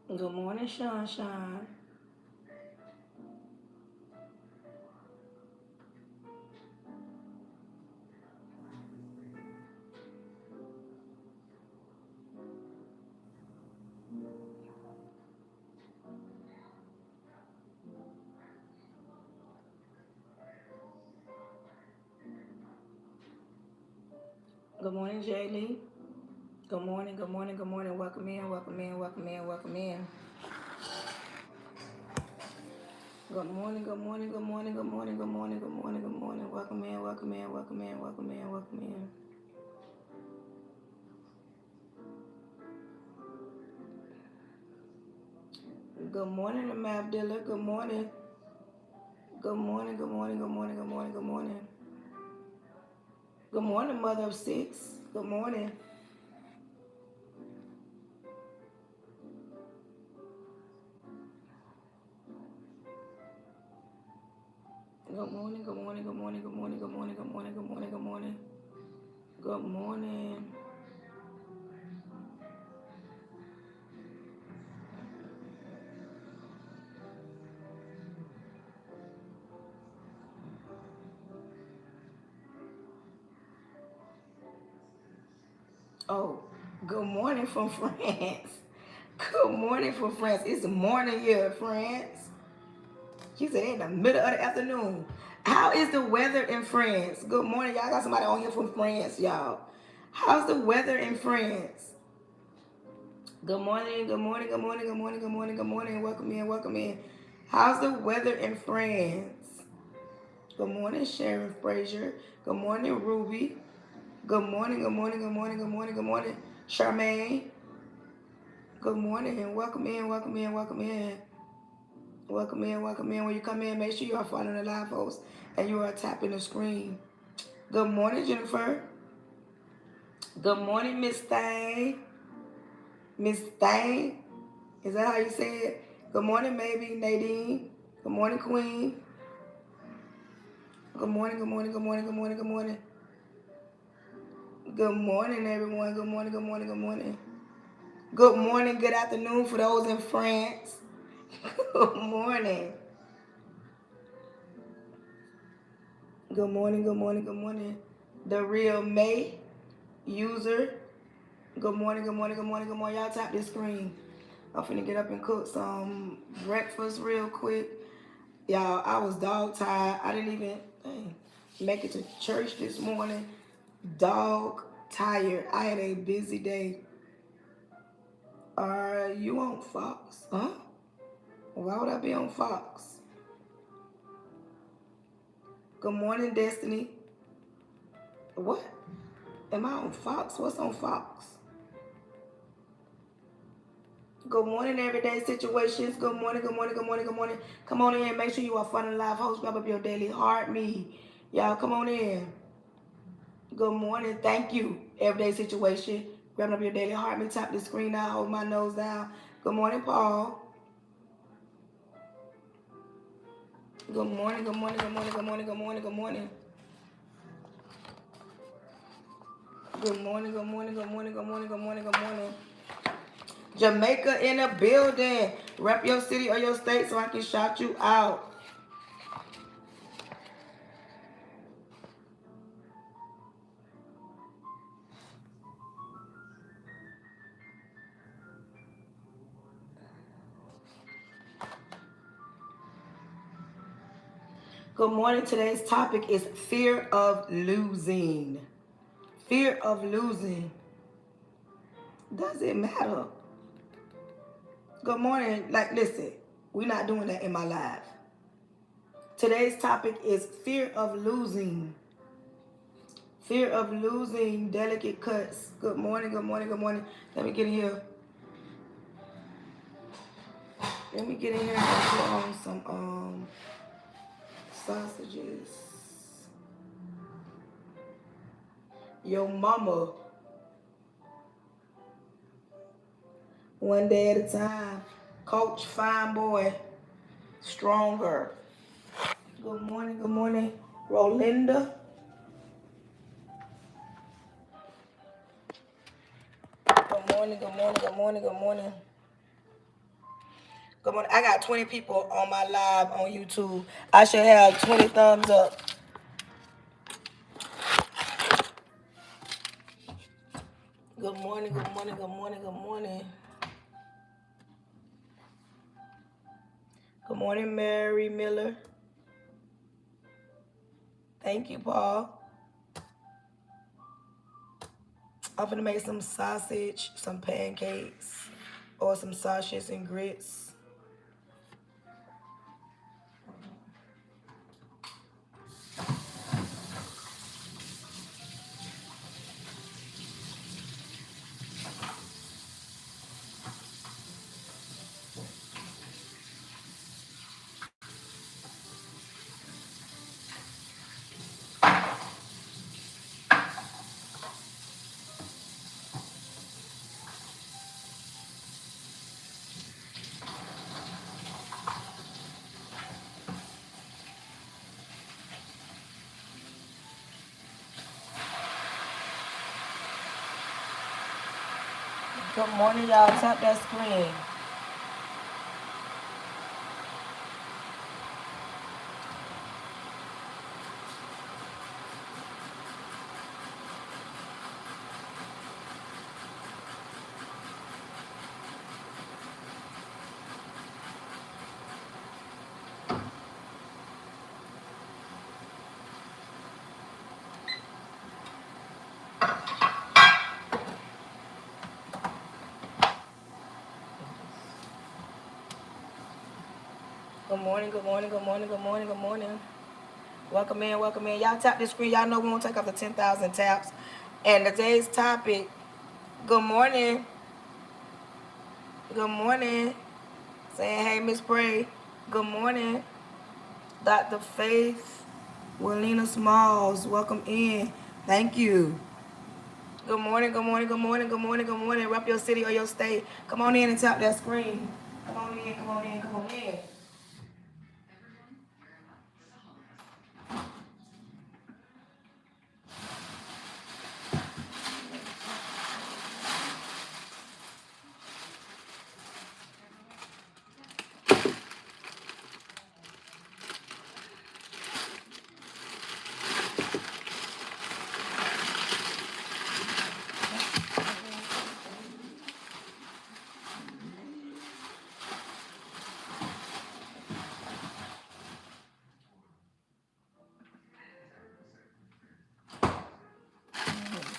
Good morning, Sean. Good morning, Jaylee. Good morning. Welcome in. Good morning. Welcome in. Good morning, Mav Dilla. Good morning. Good morning. Good morning, Mother of Six. Good morning. Good morning. Good morning. Oh, good morning from France. Good morning from France. It's morning here in France. She said in the middle of the afternoon. How is the weather in France? Good morning, y'all. Got somebody on here from France, y'all. How's the weather in France? Good morning. Welcome in. How's the weather in France? Good morning, Sharon Frazier. Good morning, Ruby. Good morning, Charmaine. Good morning and welcome in. When you come in, make sure you are following the live post and you are tapping the screen. Good morning, Jennifer. Good morning, Miss Thang. Miss Thang. Is that how you say it? Good morning, maybe Nadine. Good morning, Queen. Good morning. Good morning, everyone. Good morning. Good morning, good afternoon for those in France. Good morning. Good morning. The real May user. Good morning. Y'all tap this screen. I'm finna get up and cook some breakfast real quick. Y'all, I was dog tired. I didn't even make it to church this morning. Dog tired. I had a busy day. Are you on Fox? Huh? Why would I be on Fox? Good morning, Destiny. What? Am I on Fox? What's on Fox? Good morning, everyday situations. Good morning. Come on in. Make sure you are fun and live host. Grab up your daily heart me. Y'all, come on in. Good morning. Thank you. Everyday situation. Grab up your daily heart me. Tap the screen now. Hold my nose down. Good morning, Paul. Good morning. Good morning. Jamaica in the building. Rep your city or your state so I can shout you out. Good morning. Today's topic is fear of losing. Fear of losing. Does it matter? Good morning. Like, listen, we're not doing that in my life. Today's topic is fear of losing. Fear of losing delicate cuts. Good morning. Let me get in here. And put on some sausages. Your mama. One day at a time. Coach, fine boy, stronger. Good morning, Rolinda. Good morning. Good morning. I got 20 people on my live on YouTube. I should have 20 thumbs up. Good morning, good morning, good morning, good morning. Good morning, Mary Miller. Thank you, Paul. I'm gonna make some sausage, some pancakes, or some sausage and grits. Good morning, y'all. Tap that screen. Good morning, good morning, good morning, good morning, good morning. Welcome in, welcome in. Y'all tap this screen. Y'all know we won't take off the 10,000 taps. And today's topic, good morning. Good morning. Saying, hey, Miss Pray. Good morning. Dr. Faith, Willina Smalls, welcome in. Thank you. Good morning, good morning, good morning, good morning, good morning. Rep your city or your state. Come on in and tap that screen. Come on in, come on in, come on in.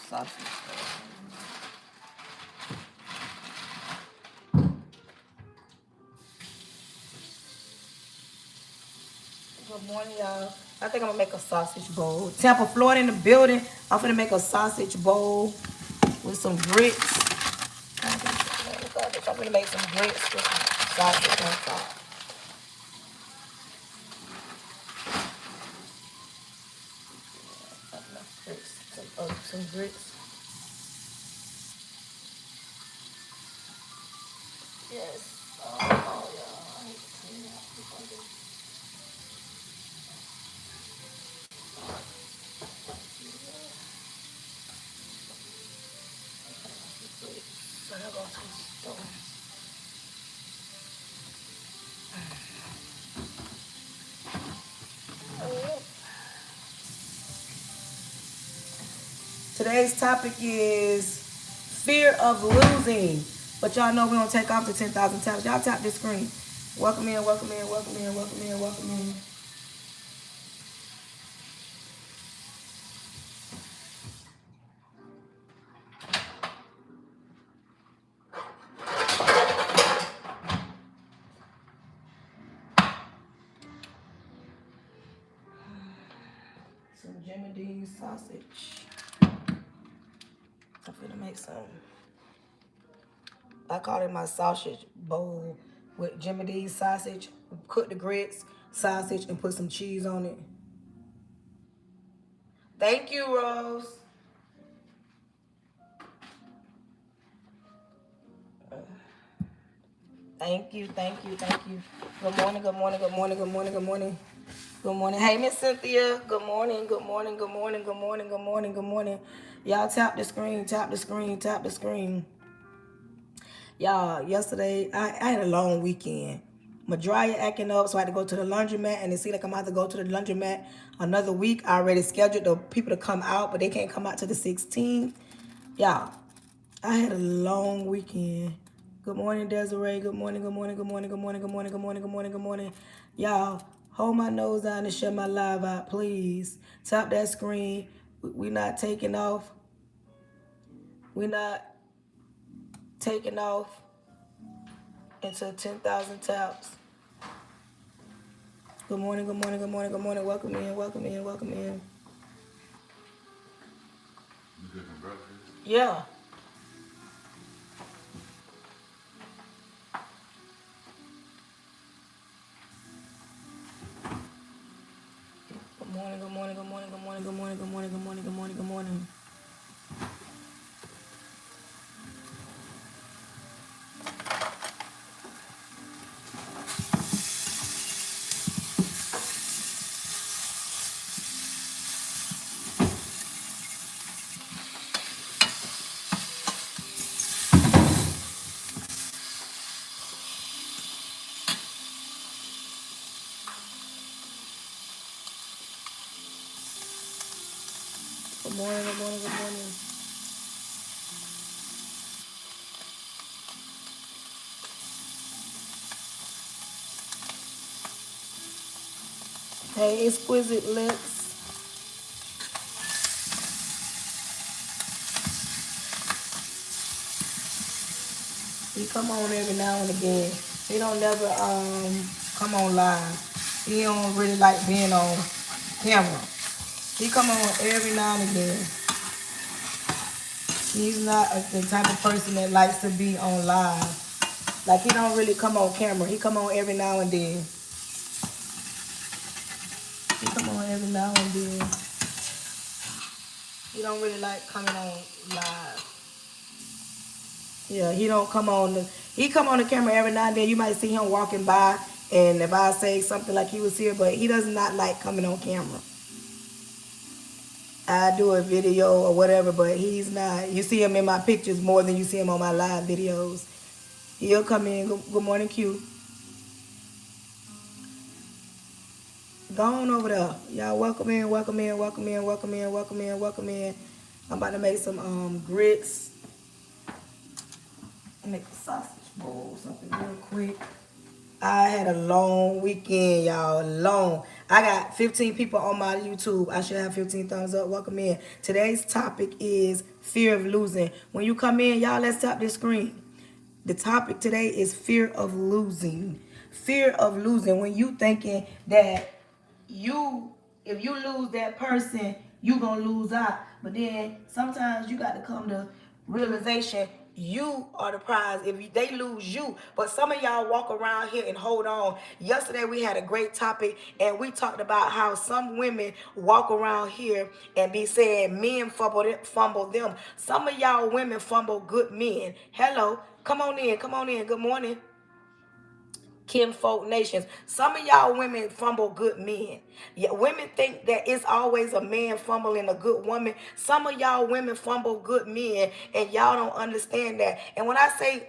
Sausage. Good morning, y'all. I think I'm gonna make a sausage bowl. Tampa, Florida in the building. I'm gonna make a sausage bowl with some grits. I'm gonna make some grits with some sausage on top. Some grits. Yes. Oh, yeah. I need to clean up before I do. So I go to the store. Today's topic is fear of losing. But y'all know we don't take off the 10,000 taps. Y'all tap this screen. Welcome in, welcome in, welcome in, welcome in, welcome in. Some Jimmy Dean sausage. I'm gonna make some. I call it my sausage bowl with Jimmy Dean sausage. Cook the grits, sausage, and put some cheese on it. Thank you, Rose. Thank you, thank you, thank you. Good morning, good morning, good morning, good morning, good morning. Good morning. Hey, Miss Cynthia. Good morning, good morning, good morning, good morning, good morning, good morning. Y'all tap the screen, tap the screen, tap the screen. Y'all, yesterday, I had a long weekend. My dryer acting up, so I had to go to the laundromat, and it seems like I'm about to go to the laundromat another week. I already scheduled the people to come out, but they can't come out to the 16th. Y'all, I had a long weekend. Good morning, Desiree. Good morning, good morning, good morning, good morning, good morning, good morning, good morning, good morning. Y'all, hold my nose down and shut my live out, please. Tap that screen. We're not taking off. We're not taking off until 10,000 taps. Good morning, good morning, good morning, good morning. Welcome in, welcome in, welcome in. You cooking breakfast? Yeah. Good morning, good morning, good morning, good morning, good morning, good morning, good morning, good morning, good morning. Good morning, good morning, good morning. Hey, exquisite lips. He come on every now and again. He don't never come on live. He don't really like being on camera. He come on every now and again. He's not the type of person that likes to be on live. Like he don't really come on camera. He come on every now and then. He come on every now and then. He don't really like coming on live. Yeah, he don't come on. He come on the camera every now and then. You might see him walking by, and if I say something like he was here, but he does not like coming on camera. I do a video or whatever, but he's not. You see him in my pictures more than you see him on my live videos. He'll come in. Good morning, Q. Go on over there. Y'all welcome in, welcome in, welcome in, welcome in, welcome in, welcome in. I'm about to make some grits. Make a sausage bowl, something real quick. I had a long weekend, y'all. Long. I got 15 people on my YouTube. I should have 15 thumbs up. Welcome in. Today's topic is fear of losing. When you come in, y'all, let's tap this screen. The topic today is fear of losing. Fear of losing. When you thinking that if you lose that person, you gonna lose out. But then sometimes you got to come to realization you are the prize if they lose you. But some of y'all walk around here and hold on. Yesterday we had a great topic and we talked about how some women walk around here and be saying men fumble them. Some of y'all women fumble good men. Hello, come on in, come on in. Good morning. Kinfolk nations. Some of y'all women fumble good men. Yeah, women think that it's always a man fumbling a good woman. Some of y'all women fumble good men, and y'all don't understand that. And when I say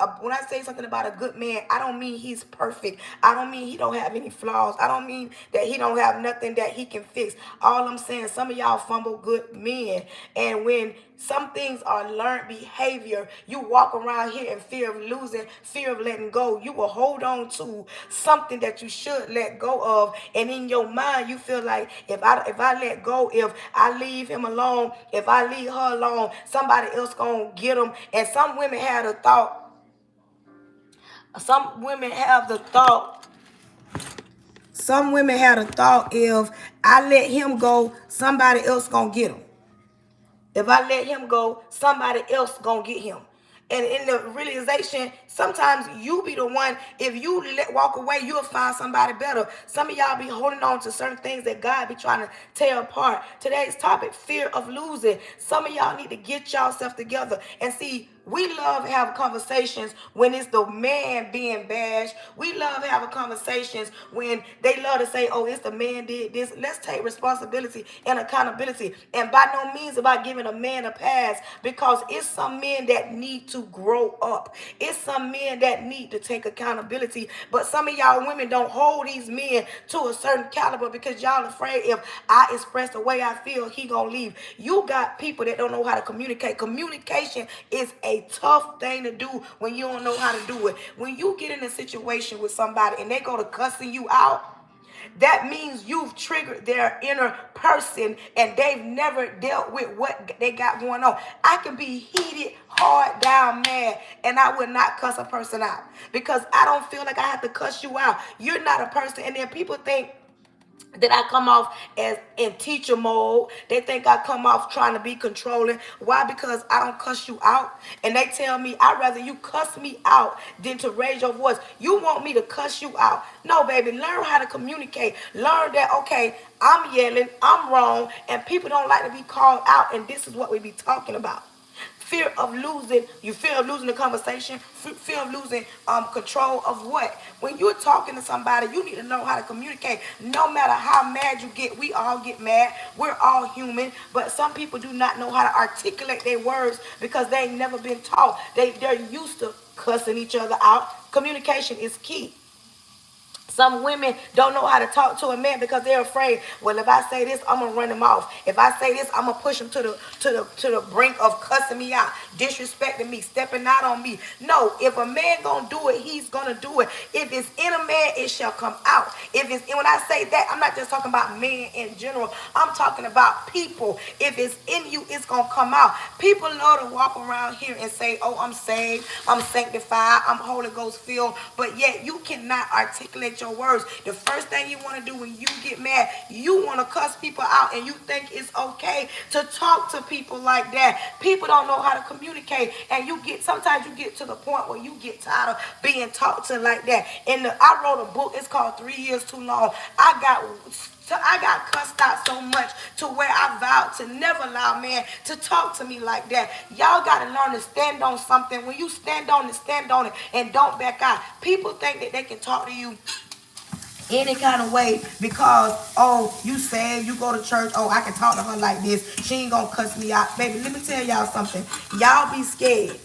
something about a good man, I don't mean he's perfect. I don't mean he don't have any flaws. I don't mean that he don't have nothing that he can fix. All I'm saying, some of y'all fumble good men, and when some things are learned behavior, you walk around here in fear of losing, fear of letting go. You will hold on to something that you should let go of, and in your mind you feel like if I let go, if I leave him alone, if I leave her alone, somebody else gonna get him. And some women have the thought. Some women have the thought. Some women have the thought if I let him go, somebody else gonna get him. If I let him go, somebody else gonna get him. And in the realization, sometimes you be the one, if you walk away, you'll find somebody better. Some of y'all be holding on to certain things that God be trying to tear apart. Today's topic, fear of losing. Some of y'all need to get yourself together and see We love having conversations when it's the man being bashed. We love having conversations when they love to say, oh, it's the man did this. Let's take responsibility and accountability. And by no means about giving a man a pass, because it's some men that need to grow up. It's some men that need to take accountability. But some of y'all women don't hold these men to a certain caliber because y'all afraid if I express the way I feel, he gonna leave. You got people that don't know how to communicate. Communication is a tough thing to do when you don't know how to do it. When you get in a situation with somebody and they go to cussing you out, that means you've triggered their inner person and they've never dealt with what they got going on. I can be heated, hard down, mad, and I would not cuss a person out because I don't feel like I have to cuss you out. You're not a person. And then people think that I come off as in teacher mode. They think I come off trying to be controlling. Why? Because I don't cuss you out. And they tell me, I'd rather you cuss me out than to raise your voice. You want me to cuss you out. No, baby, learn how to communicate. Learn that, okay, I'm yelling, I'm wrong, and people don't like to be called out, and this is what we be talking about. Fear of losing, you fear of losing the conversation, fear of losing control of what? When you're talking to somebody, you need to know how to communicate. No matter how mad you get, we all get mad. We're all human, but some people do not know how to articulate their words because they ain't never been taught. They're used to cussing each other out. Communication is key. Some women don't know how to talk to a man because they're afraid. Well, if I say this, I'm gonna run him off. If I say this, I'm gonna push him to the brink of cussing me out, disrespecting me, stepping out on me. No, if a man gonna do it, he's gonna do it. If it's in a man, it shall come out. If it's when I say that, I'm not just talking about men in general. I'm talking about people. If it's in you, it's gonna come out. People love to walk around here and say, "Oh, I'm saved, I'm sanctified, I'm Holy Ghost filled," but yet you cannot articulate your words. The first thing you want to do when you get mad, you want to cuss people out, and you think it's okay to talk to people like that. People don't know how to communicate, and sometimes you get to the point where you get tired of being talked to like that. I wrote a book. It's called 3 Years Too Long. I got cussed out so much to where I vowed to never allow a man to talk to me like that. Y'all got to learn to stand on something. When you stand on it, and don't back out. People think that they can talk to you any kind of way because, oh, you say you go to church, oh, I can talk to her like this, she ain't gonna cuss me out. Baby, let me tell y'all something. Y'all be scared.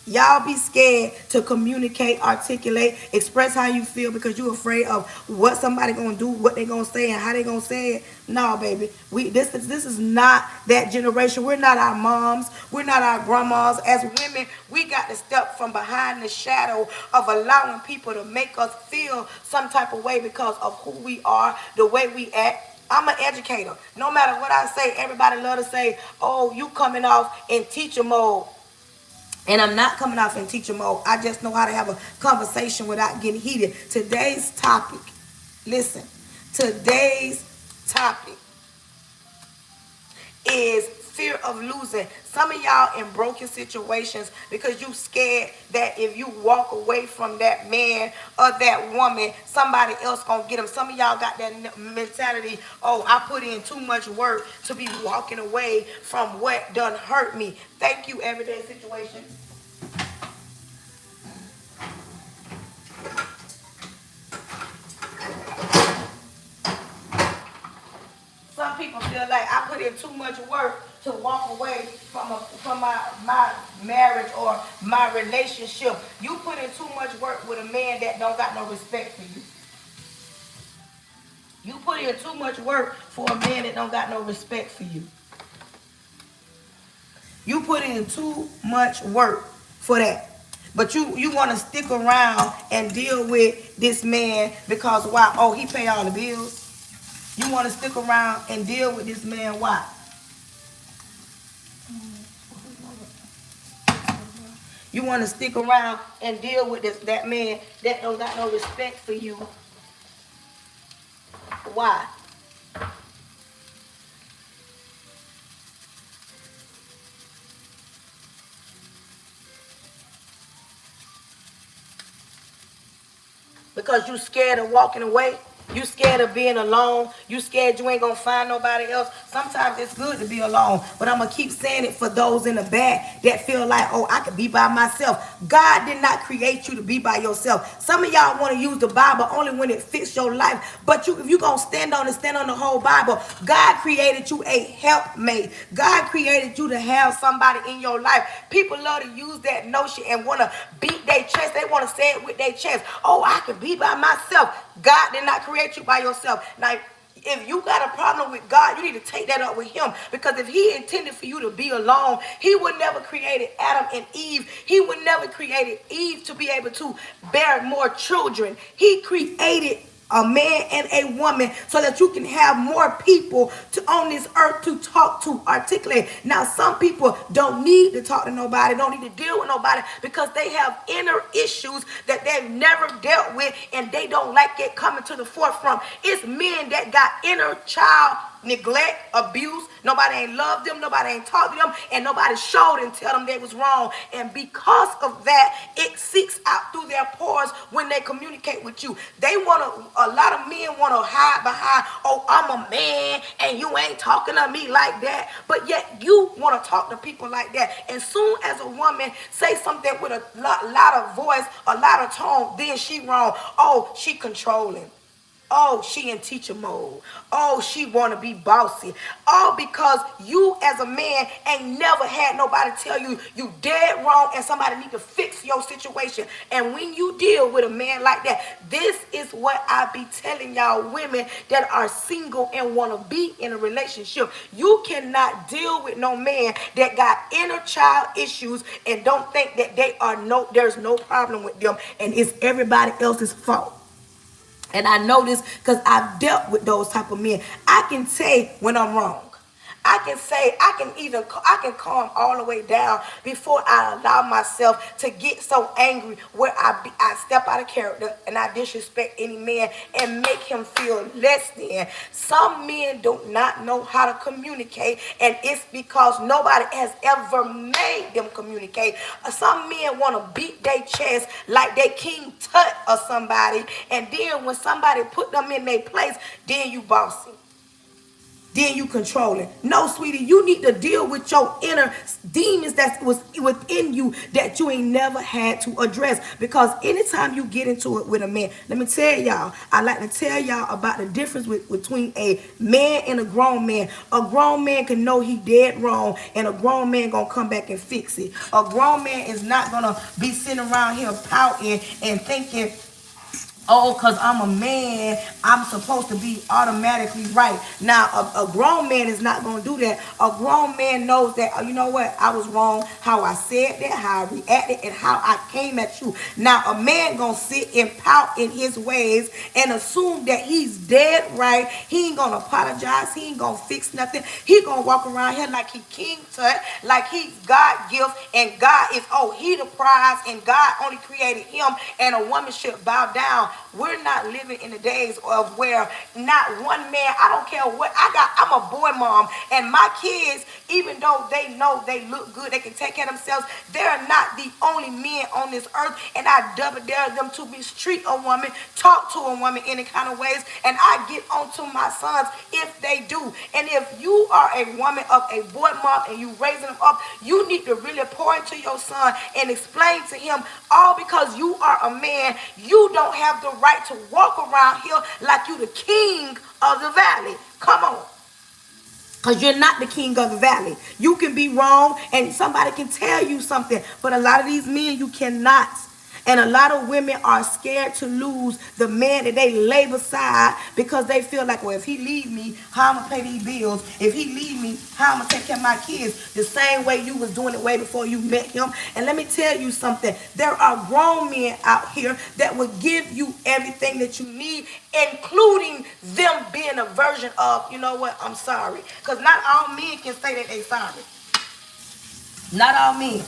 Y'all be scared to communicate, articulate, express how you feel because you're afraid of what somebody gonna do, what they gonna say, and how they gonna say it. No, baby, this is not that generation. We're not our moms. We're not our grandmas. As women, we got to step from behind the shadow of allowing people to make us feel some type of way because of who we are, the way we act. I'm an educator. No matter what I say, everybody love to say, "Oh, you coming off in teacher mode." And I'm not coming off in teacher mode. I just know how to have a conversation without getting heated. Today's topic, listen, today's topic is fear of losing. Some of y'all in broken situations because you scared that if you walk away from that man or that woman, somebody else gonna get them. Some of y'all got that mentality, oh, I put in too much work to be walking away from what done hurt me. Thank you, everyday situation. Some people feel like I put in too much work to walk away from my marriage or my relationship. You put in too much work with a man that don't got no respect for you. You put in too much work for a man that don't got no respect for you. You put in too much work for that. But you want to stick around and deal with this man because why? Oh, he pay all the bills. You want to stick around and deal with this man. Why? You want to stick around and deal with that man that don't got no respect for you. Why? Because you scared of walking away. You scared of being alone. You scared you ain't gonna find nobody else. Sometimes it's good to be alone, but I'm gonna keep saying it for those in the back that feel like, oh, I could be by myself. God did not create you to be by yourself. Some of y'all want to use the Bible only when it fits your life, but if you gonna stand on the whole Bible, God created you a helpmate. God created you to have somebody in your life. People love to use that notion and want to beat their chest. They want to say it with their chest. Oh, I can be by myself. God did not create you by yourself. Now, if you got a problem with God, you need to take that up with him. Because if he intended for you to be alone, he would never created Adam and Eve. He would never created Eve to be able to bear more children. He created a man and a woman so that you can have more people on this earth to talk to, articulate. Now, some people don't need to talk to nobody, don't need to deal with nobody because they have inner issues that they've never dealt with and they don't like it coming to the forefront. It's men that got inner child neglect, abuse. Nobody ain't loved them, nobody ain't talked to them, and nobody showed and tell them they was wrong. And because of that, it seeks out through their pores when they communicate with you. A lot of men want to hide behind, oh, I'm a man and you ain't talking to me like that. But yet you want to talk to people like that. And soon as a woman say something with a lot of voice, a lot of tone, then she wrong. Oh, she controlling. Oh, she in teacher mode. Oh, she want to be bossy. All because you as a man ain't never had nobody tell you you dead wrong and somebody need to fix your situation. And when you deal with a man like that, this is what I be telling y'all women that are single and want to be in a relationship. You cannot deal with no man that got inner child issues and don't think that there's no problem with them and it's everybody else's fault. And I know this because I've dealt with those type of men. I can say when I'm wrong. I can calm all the way down before I allow myself to get so angry where I step out of character and I disrespect any man and make him feel less than. Some men do not know how to communicate, and it's because nobody has ever made them communicate. Some men want to beat their chest like they King Tut or somebody, and then when somebody put them in their place, then you bossy. Then you controlling. No, sweetie, you need to deal with your inner demons that was within you that you ain't never had to address. Because anytime you get into it with a man, let me tell y'all, I like to tell y'all about the difference between a man and a grown man. A grown man can know he dead wrong, and a grown man gonna come back and fix it. A grown man is not gonna be sitting around here pouting and thinking, oh, because I'm a man, I'm supposed to be automatically right. Now, a grown man is not going to do that. A grown man knows that, you know what, I was wrong, how I said that, how I reacted, and how I came at you. Now, a man going to sit and pout in his ways and assume that he's dead right. He ain't going to apologize. He ain't going to fix nothing. He going to walk around here like he King Tut, like he's God gift, and God is, he the prize, and God only created him, and a woman should bow down. We're not living in the days of where not one man, I don't care what I'm a boy mom, and my kids, even though they know they look good, they can take care of themselves, they're not the only men on this earth, and I double dare them to mistreat a woman, talk to a woman any kind of ways, and I get on to my sons if they do. And if you are a woman of a boy mom and you raising them up, you need to really pour into your son and explain to him, all because you are a man, you don't have the right to walk around here like you the king of the valley. Come on. Because you're not the king of the valley. You can be wrong and somebody can tell you something. But a lot of these men, you cannot. And a lot of women are scared to lose the man that they lay beside because they feel like, well, if he leave me, how I'm going to pay these bills? If he leave me, how I'm going to take care of my kids? The same way you was doing it way before you met him. And let me tell you something. There are grown men out here that will give you everything that you need, including them being a version of, you know what, I'm sorry. Because not all men can say that they sorry. Not all men.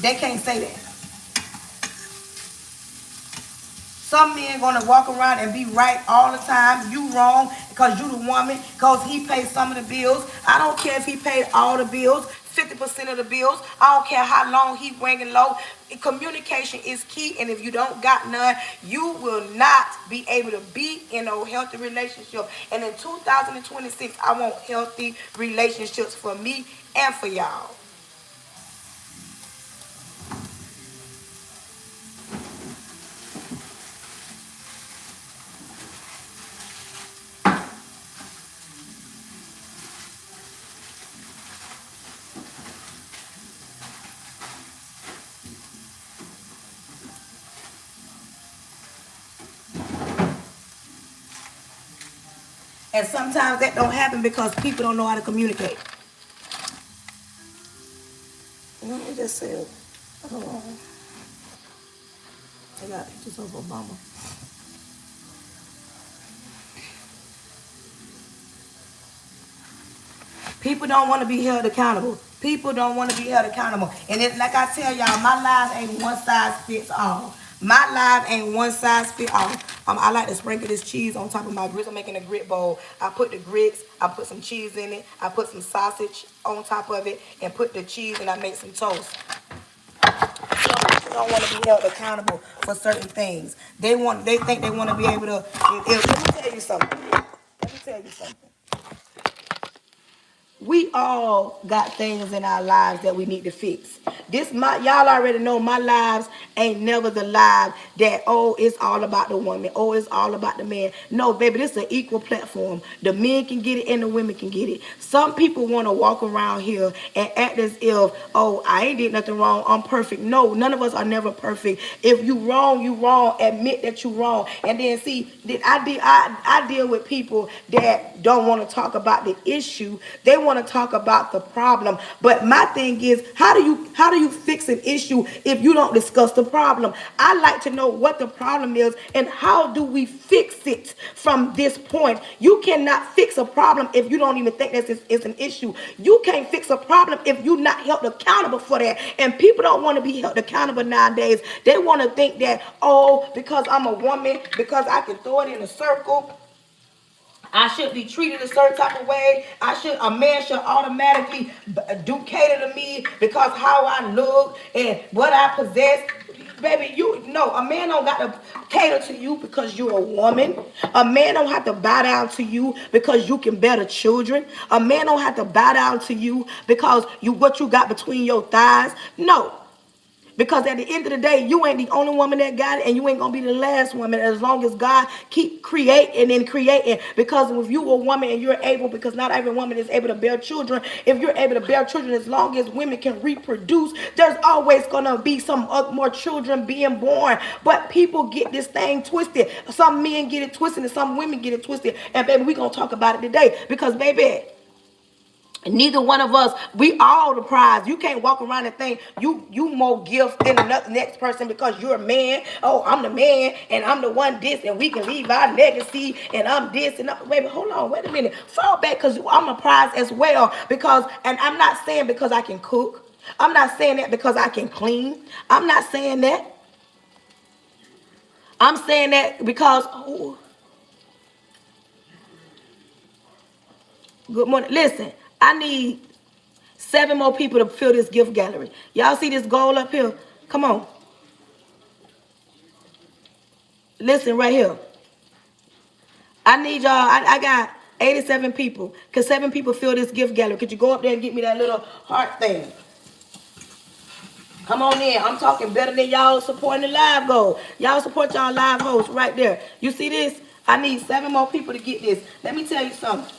They can't say that. Some men gonna walk around and be right all the time. You wrong because you the woman, because he paid some of the bills. I don't care if he paid all the bills. 50% of the bills. I don't care how long he bringing low. Communication is key, and if you don't got none, you will not be able to be in a healthy relationship. And in 2026, I want healthy relationships for me and for y'all. And sometimes that don't happen because people don't know how to communicate. Let me just say, hold on. I got pictures of Obama. People don't want to be held accountable. People don't want to be held accountable. And it, like I tell y'all, my life ain't one size fits all. My life ain't one size fit all. I like to sprinkle this cheese on top of my grits. I'm making a grit bowl. I put the grits, I put some cheese in it, I put some sausage on top of it, and put the cheese, and I make some toast. Some people don't want to be held accountable for certain things. They think they want to be able to. Let me tell you something. Let me tell you something. We all got things in our lives that we need to fix. Y'all already know my lives ain't never the life that, oh, it's all about the woman, oh, it's all about the man. No, baby, this is an equal platform. The men can get it and the women can get it. Some people want to walk around here and act as if, oh, I ain't did nothing wrong, I'm perfect. No, none of us are never perfect. If you wrong, you wrong. Admit that you wrong. And then see, I deal with people that don't want to talk about the issue. They want to talk about the problem. But my thing is, how do you fix an issue if you don't discuss the problem? I like to know what the problem is and how do we fix it from this point. You cannot fix a problem if you don't even think that it's an issue. You can't fix a problem if you're not held accountable for that. And people don't want to be held accountable nowadays. They want to think that, oh, because I'm a woman, because I can throw it in a circle, I should be treated a certain type of way. A man should automatically do cater to me because how I look and what I possess. Baby, a man don't got to cater to you because you're a woman. A man don't have to bow down to you because you can bear the children. A man don't have to bow down to you because what you got between your thighs. No. Because at the end of the day, you ain't the only woman that got it, and you ain't gonna be the last woman as long as God keep creating and creating. Because if you a woman and you're able, because not every woman is able to bear children, if you're able to bear children, as long as women can reproduce, there's always gonna be some more children being born. But people get this thing twisted. Some men get it twisted and some women get it twisted. And baby, we gonna talk about it today. Because baby, neither one of us, we all the prize. You can't walk around and think you more gift than the next person because you're a man. Oh, I'm the man and I'm the one this and we can leave our legacy and I'm this and that. Baby, hold on, wait a minute. Fall back because I'm a prize as well. And I'm not saying because I can cook. I'm not saying that because I can clean. I'm not saying that. I'm saying that because, oh, good morning. Listen, I need 7 more people to fill this gift gallery. Y'all see this goal up here? Come on. Listen right here. I need y'all. I got 87 people. Could 7 people fill this gift gallery? Could you go up there and get me that little heart thing? Come on in. I'm talking better than y'all supporting the live goal. Y'all support y'all live hosts right there. You see this? I need 7 more people to get this. Let me tell you something.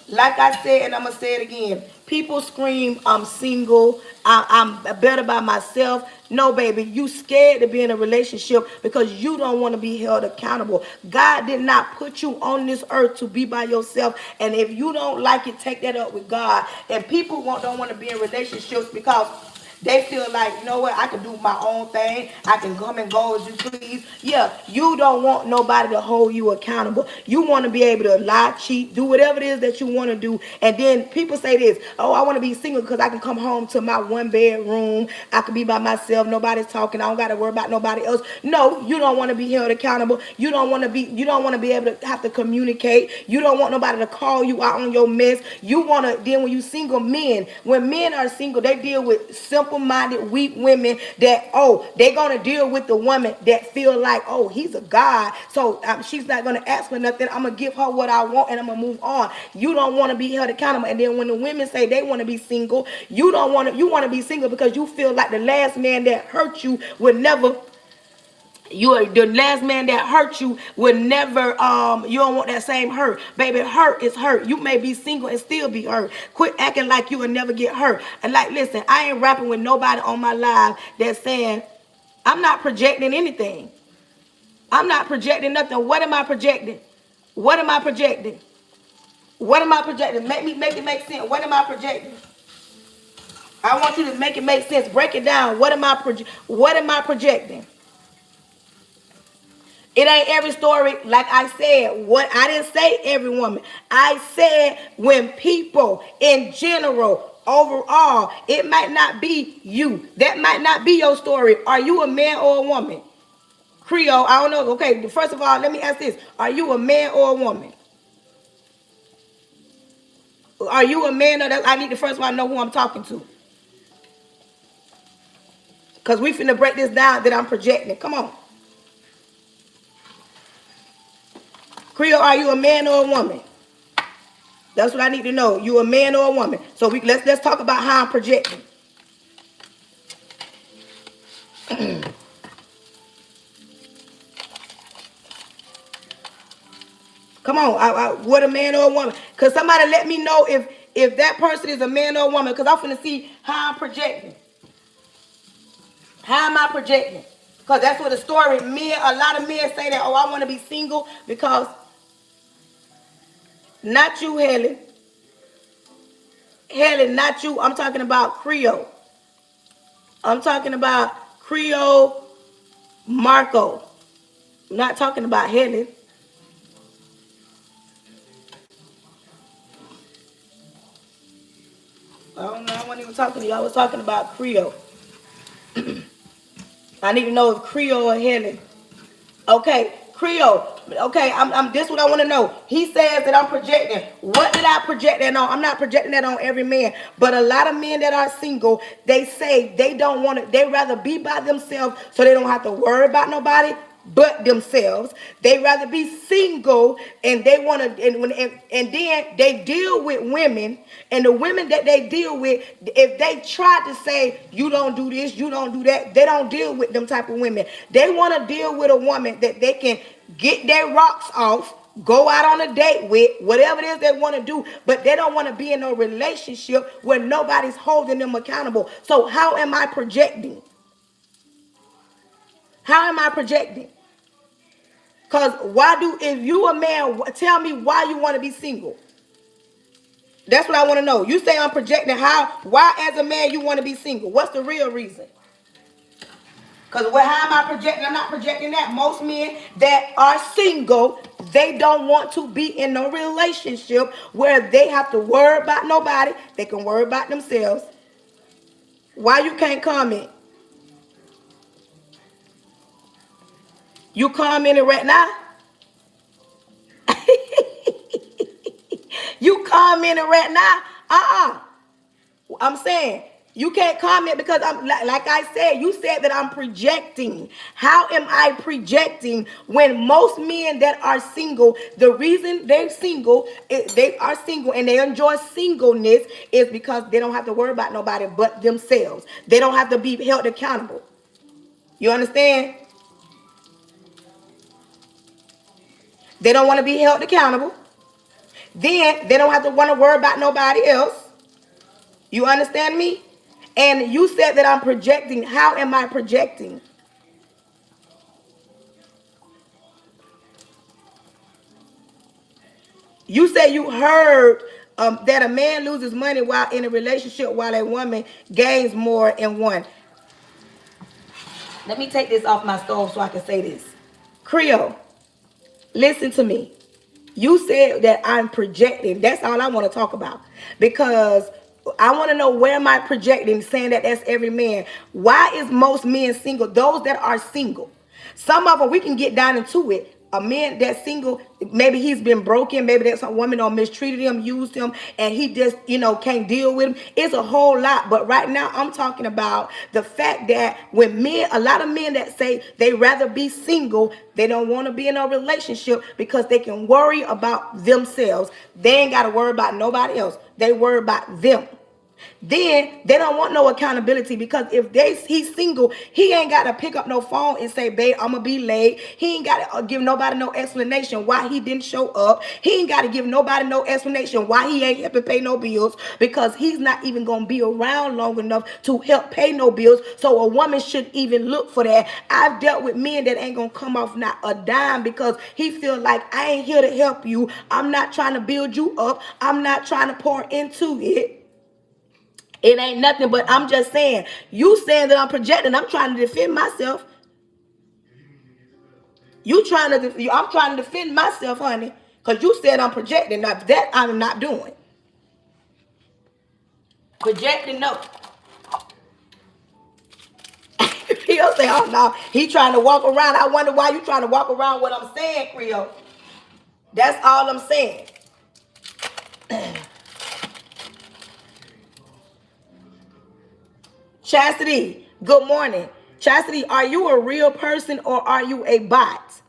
Like I said, and I'm going to say it again. People scream, I'm single. I'm better by myself. No, baby, you scared to be in a relationship because you don't want to be held accountable. God did not put you on this earth to be by yourself. And if you don't like it, take that up with God. And people don't want to be in relationships because They feel like, you know what, I can do my own thing. I can come and go as you please. Yeah, you don't want nobody to hold you accountable. You want to be able to lie, cheat, do whatever it is that you want to do. And then people say this, oh, I want to be single because I can come home to my one bedroom. I can be by myself. Nobody's talking. I don't got to worry about nobody else. No, you don't want to be held accountable. You don't want to be able to have to communicate. You don't want nobody to call you out on your mess. You want to, then when you single men, when men are single, they deal with simple-minded, weak women that, oh, they're going to deal with the woman that feel like, oh, he's a god, so she's not going to ask for nothing. I'm going to give her what I want and I'm going to move on. You don't want to be held accountable. And then when the women say they want to be single, you want to be single because you feel like the last man that hurt you would never, the last man that hurt you would never, you don't want that same hurt. Baby, hurt is hurt. You may be single and still be hurt. Quit acting like you will never get hurt. And like, listen, I ain't rapping with nobody on my live that's saying, I'm not projecting anything. I'm not projecting nothing. What am I projecting? What am I projecting? What am I projecting? Make it make sense. What am I projecting? I want you to make it make sense. Break it down. What am I projecting? It ain't every story, like I said. What I didn't say every woman. I said when people in general, overall, it might not be you. That might not be your story. Are you a man or a woman? Creole, I don't know. Okay, first of all, let me ask this. Are you a man or a woman? Are you a man or that? I need to first of all know who I'm talking to. Because we finna break this down that I'm projecting. Come on. Creole, are you a man or a woman? That's what I need to know. You a man or a woman? So let's talk about how I'm projecting. Come on, what a man or a woman? Cause somebody let me know if that person is a man or a woman. Cause I'm finna see how I'm projecting. How am I projecting? Cause that's what the story. A lot of men say that. Oh, I want to be single because not you, Helen. Helen, not you. I'm talking about Creole. I'm talking about Creole Marco. I'm not talking about Helen. I don't know. I wasn't even talking to you. I was talking about Creole. I need to know if Creole or Helen. Okay, Creole. Okay, I'm this what I want to know. He says that I'm projecting. What did I project that on? I'm not projecting that on every man. But a lot of men that are single, they say they don't want to, they rather be by themselves so they don't have to worry about nobody but themselves. They rather be single and they want to, and then they deal with women, and the women that they deal with, if they try to say you don't do this, you don't do that, they don't deal with them type of women. They want to deal with a woman that they can get their rocks off, go out on a date with, whatever it is they want to do, but they don't want to be in a relationship where nobody's holding them accountable. So how am I projecting? How am I projecting? Because if you a man, tell me why you want to be single. That's what I want to know. You say I'm projecting why as a man you want to be single. What's the real reason? Because how am I projecting? I'm not projecting that. Most men that are single, they don't want to be in a relationship where they have to worry about nobody. They can worry about themselves. Why you can't comment? You commenting right now? You commenting right now? I'm saying you can't comment because I'm like I said, you said that I'm projecting. How am I projecting when most men that are single, the reason they are single and they enjoy singleness is because they don't have to worry about nobody but themselves. They don't have to be held accountable. You understand? They don't want to be held accountable. Then they don't have to want to worry about nobody else. You understand me? And you said that I'm projecting. How am I projecting? You said you heard that a man loses money while in a relationship while a woman gains more in one. Let me take this off my stove so I can say this. Creole, listen to me. You said that I'm projecting. That's all I want to talk about. Because I want to know, where am I projecting, saying that that's every man? Why is most men single? Those that are single. Some of them, we can get down into it. A man that's single, maybe he's been broken, maybe that's a woman or mistreated him, used him, and he just, can't deal with him. It's a whole lot. But right now, I'm talking about the fact that when men, a lot of men that say they rather be single, they don't want to be in a relationship because they can worry about themselves. They ain't got to worry about nobody else. They worry about them. Then they don't want no accountability, because if he's single, he ain't got to pick up no phone and say, babe, I'm gonna be late. He ain't got to give nobody no explanation why he didn't show up. He ain't got to give nobody no explanation why he ain't helping pay no bills, because he's not even gonna be around long enough to help pay no bills. So a woman should even look for that. I've dealt with men that ain't gonna come off not a dime because he feel like, I ain't here to help you. I'm not trying to build you up. I'm not trying to pour into it. It ain't nothing, but I'm just saying, you saying that I'm projecting, I'm trying to defend myself. I'm trying to defend myself, honey, because you said I'm projecting. Now, that I'm not doing. Projecting, no. Creole say, oh, no, he trying to walk around. I wonder why you trying to walk around what I'm saying, Creole. That's all I'm saying. Chastity, good morning. Chastity, are you a real person or are you a bot?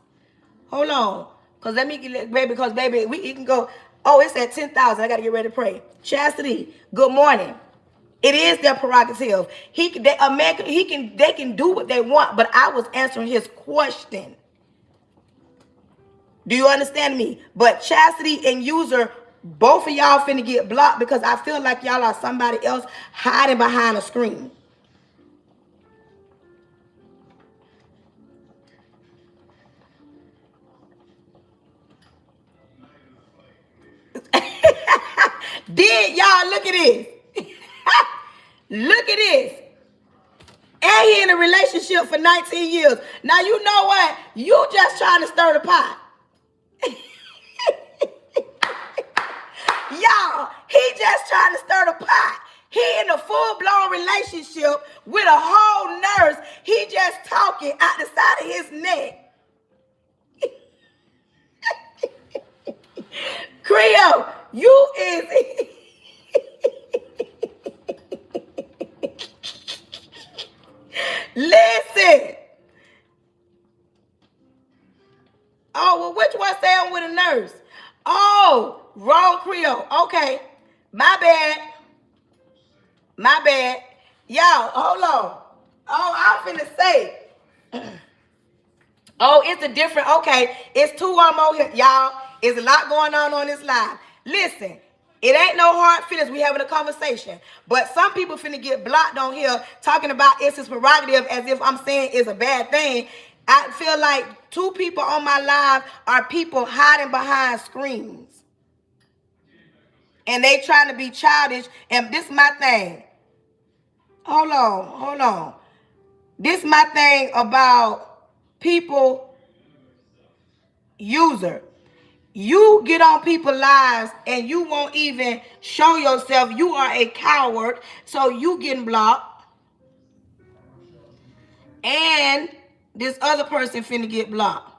Hold on. Because baby, we can go. Oh, it's at 10,000. I got to get ready to pray. Chastity, good morning. It is their prerogative. They can do what they want, but I was answering his question. Do you understand me? But Chastity and User, both of y'all finna get blocked because I feel like y'all are somebody else hiding behind a screen. Did y'all look at this? Look at this. And he in a relationship for 19 years. Now you know what? You just trying to stir the pot. Y'all, he just trying to stir the pot. He in a full-blown relationship with a whole nurse. He just talking out the side of his neck. Creole, you is... Listen. Oh, well, which one say I'm with a nurse? Oh, wrong Creole. Okay. My bad. My bad. Y'all, hold on. Oh, I'm finna say. Oh, it's a different, okay. It's two or more here. Y'all, it's a lot going on this live. Listen, it ain't no hard feelings. We having a conversation. But some people finna get blocked on here talking about it's his prerogative as if I'm saying it's a bad thing. I feel like two people on my live are people hiding behind screens. And they trying to be childish. And this is my thing. Hold on. This is my thing about people. User. You get on people's lives and you won't even show yourself. You are a coward. So you getting blocked. And this other person finna get blocked.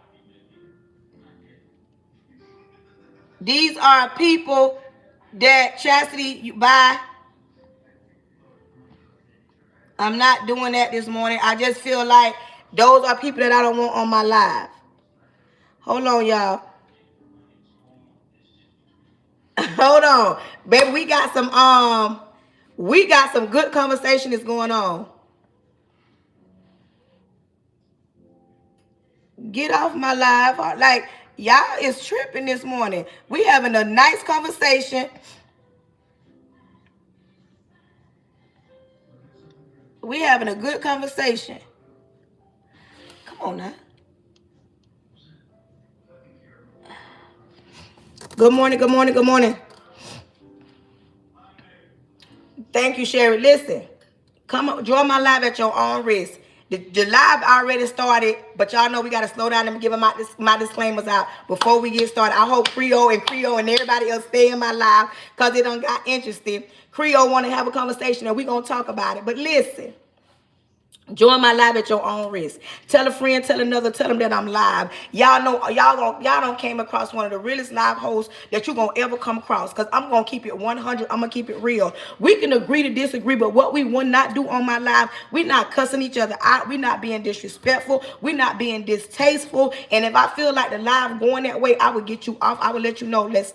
These are people that Chastity you buy. I'm not doing that this morning. I just feel like those are people that I don't want on my live. Hold on, y'all. Hold on. Baby, we got some good conversation that's going on. Get off my live. Like, y'all is tripping this morning. We having a nice conversation. We having a good conversation. Come on now. Good morning. Thank you, Sherry. Listen, come on, join my live at your own risk. The live already started, but y'all know we got to slow down and give them my disclaimers out before we get started. I hope Creole and everybody else stay in my live because it done got interesting. Creole want to have a conversation and we going to talk about it. But listen. Join my live at your own risk. Tell a friend, tell another, tell them that I'm live. Y'all know, y'all don't came across one of the realest live hosts that you gonna ever come across. Cause I'm gonna keep it 100. I'm gonna keep it real. We can agree to disagree, but what we will not do on my live, we not cussing each other out. We not being disrespectful. We not being distasteful. And if I feel like the live going that way, I would get you off. I would let you know. Let's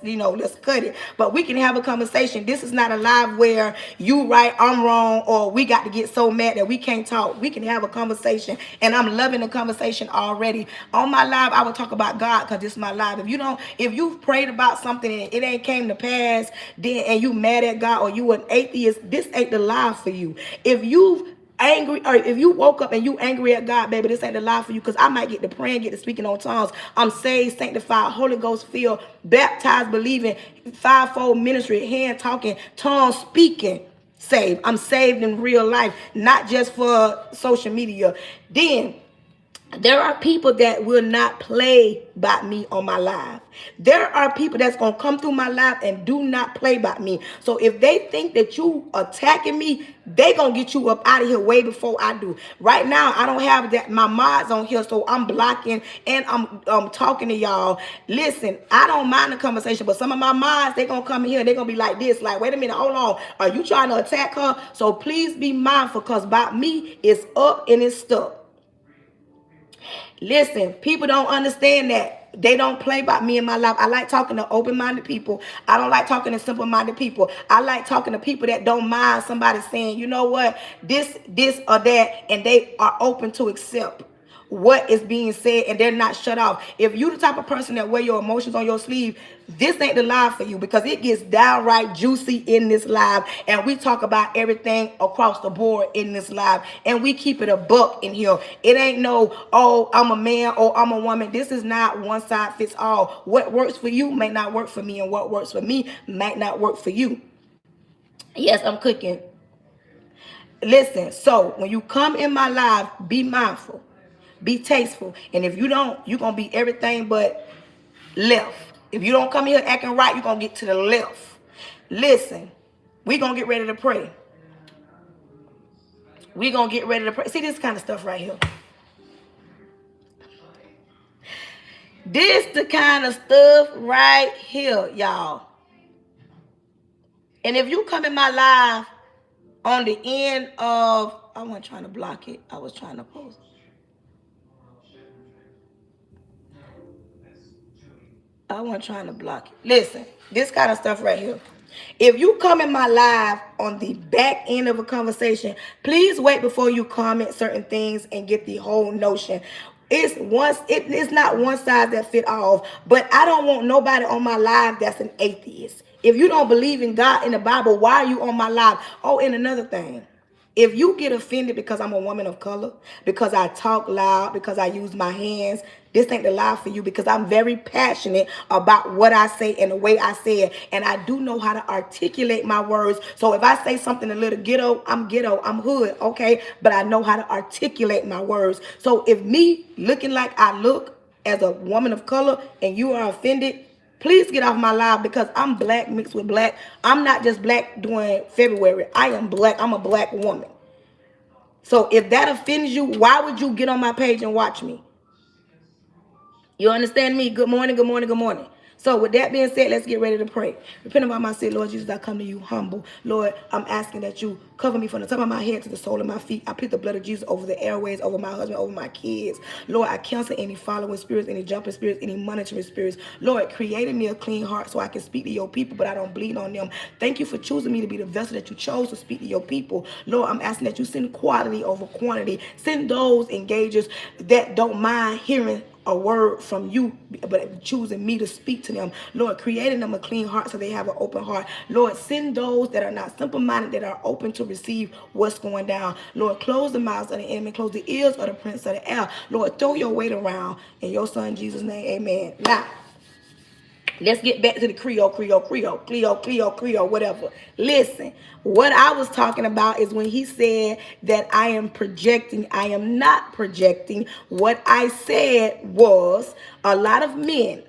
cut it. But we can have a conversation. This is not a live where you right, I'm wrong, or we got to get so mad that we can't talk. We can have a conversation, and I'm loving the conversation already. On my live, I will talk about God because this is my live. If you've prayed about something and it ain't came to pass, then and you mad at God or you an atheist, this ain't the live for you. If you've angry, or if you woke up and you angry at God, baby, this ain't the life for you, because I might get to praying, get to speaking on tongues. I'm saved, sanctified, Holy Ghost filled, baptized, believing, fivefold ministry, hand talking, tongue speaking, saved. I'm saved in real life, not just for social media. Then there are people that will not play by me on my live. There are people that's going to come through my live and do not play by me. So if they think that you attacking me, they going to get you up out of here way before I do. Right now, I don't have that my mods on here, so I'm blocking and I'm talking to y'all. Listen, I don't mind the conversation, but some of my mods, they going to come in here, they going to be like this, like, wait a minute, hold on. Are you trying to attack her? So please be mindful, because by me, it's up and it's stuck. Listen, people don't understand that. They don't play by me in my life. I like talking to open-minded people. I don't like talking to simple-minded people. I like talking to people that don't mind somebody saying, you know what, this or that, and they are open to accept what is being said, and they're not shut off. If you the type of person that wear your emotions on your sleeve, this ain't the live for you, because it gets downright juicy in this live, and we talk about everything across the board in this live, and we keep it a buck in here. It ain't no, oh, I'm a man or I'm a woman. This is not one size fits all. What works for you may not work for me, and what works for me might not work for you. Yes, I'm cooking. Listen, so when you come in my live, be mindful. Be tasteful. And if you don't, you're going to be everything but left. If you don't come here acting right, you're going to get to the left. Listen, we're going to get ready to pray. We're going to get ready to pray. See this kind of stuff right here. This the kind of stuff right here, y'all. And if you come in my live on the end of, I wasn't trying to block it. I was trying to post. I wasn't trying to block it. Listen, this kind of stuff right here. If you come in my live on the back end of a conversation, please wait before you comment certain things and get the whole notion. It's not one size that fit all, but I don't want nobody on my live that's an atheist. If you don't believe in God in the Bible, why are you on my live? Oh, and another thing. If you get offended because I'm a woman of color, because I talk loud, because I use my hands, this ain't the live for you, because I'm very passionate about what I say and the way I say it. And I do know how to articulate my words. So if I say something a little ghetto, I'm hood, okay? But I know how to articulate my words. So if me looking like I look as a woman of color and you are offended, please get off my live, because I'm black mixed with black. I'm not just black during February. I am black. I'm a black woman. So if that offends you, why would you get on my page and watch me? You understand me? Good morning, good morning, good morning. So with that being said, let's get ready to pray. Repent of all my sin, Lord Jesus, I come to you humble. Lord, I'm asking that you cover me from the top of my head to the sole of my feet. I plead the blood of Jesus over the airways, over my husband, over my kids. Lord, I cancel any following spirits, any jumping spirits, any monitoring spirits. Lord, created me a clean heart so I can speak to your people, but I don't bleed on them. Thank you for choosing me to be the vessel that you chose to speak to your people. Lord, I'm asking that you send quality over quantity. Send those engagers that don't mind hearing a word from you, but choosing me to speak to them. Lord, creating them a clean heart so they have an open heart. Lord, send those that are not simple-minded, that are open to receive what's going down. Lord, close the mouths of the enemy, close the ears of the prince of the air. Lord, throw your weight around. In your son Jesus' name, amen. Now, Let's get back to the Creole, whatever. Listen, what I was talking about is when he said that I am projecting. I am not projecting. What I said was a lot of men.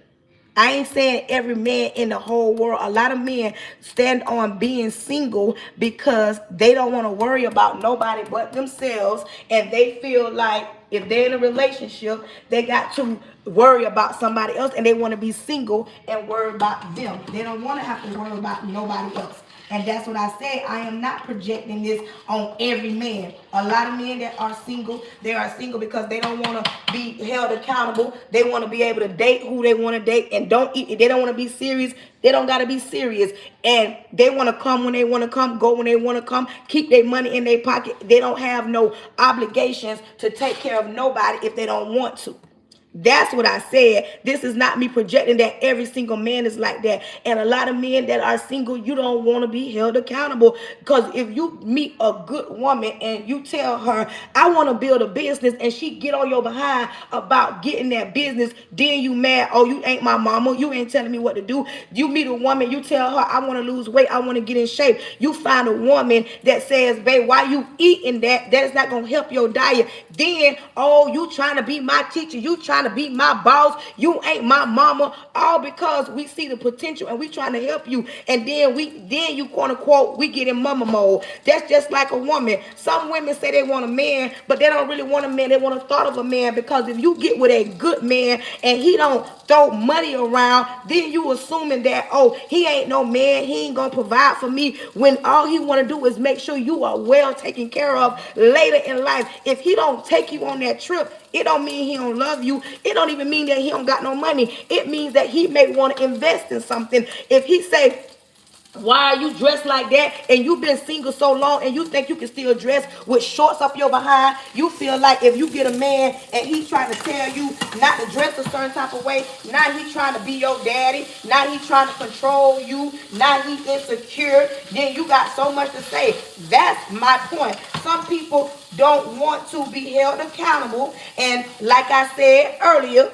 I ain't saying every man in the whole world. A lot of men stand on being single because they don't want to worry about nobody but themselves, and they feel like if they're in a relationship, they got to worry about somebody else, and they want to be single and worry about them. They don't want to have to worry about nobody else. And that's what I said. I am not projecting this on every man. A lot of men that are single, they are single because they don't want to be held accountable. They want to be able to date who they want to date, and they don't want to be serious. They don't got to be serious. And they want to come when they want to come, go when they want to come, keep their money in their pocket. They don't have no obligations to take care of nobody if they don't want to. That's what I said. This is not me projecting that every single man is like that. And a lot of men that are single, you don't want to be held accountable. Because if you meet a good woman and you tell her, I want to build a business, and she get on your behind about getting that business, then you mad, oh, you ain't my mama, you ain't telling me what to do. You meet a woman, you tell her, I want to lose weight, I want to get in shape. You find a woman that says, babe, why you eating that? That is not going to help your diet. Then, oh, you trying to be my teacher, you trying to be my boss, you ain't my mama, all because we see the potential and we trying to help you, and then you quote unquote we get in mama mode. That's just like a woman. Some women say they want a man, but they don't really want a man. They want a thought of a man, because if you get with a good man and he don't throw money around, then you assuming that, oh, he ain't no man, he ain't gonna provide for me, when all he want to do is make sure you are well taken care of later in life. If he don't take you on that trip, it don't mean he don't love you. It don't even mean that he don't got no money. It means that he may want to invest in something. If he say, why are you dressed like that? And you've been single so long and you think you can still dress with shorts up your behind. You feel like if you get a man and he's trying to tell you not to dress a certain type of way, now he's trying to be your daddy, now he's trying to control you, now he's insecure, then you got so much to say. That's my point. Some people don't want to be held accountable. And like I said earlier,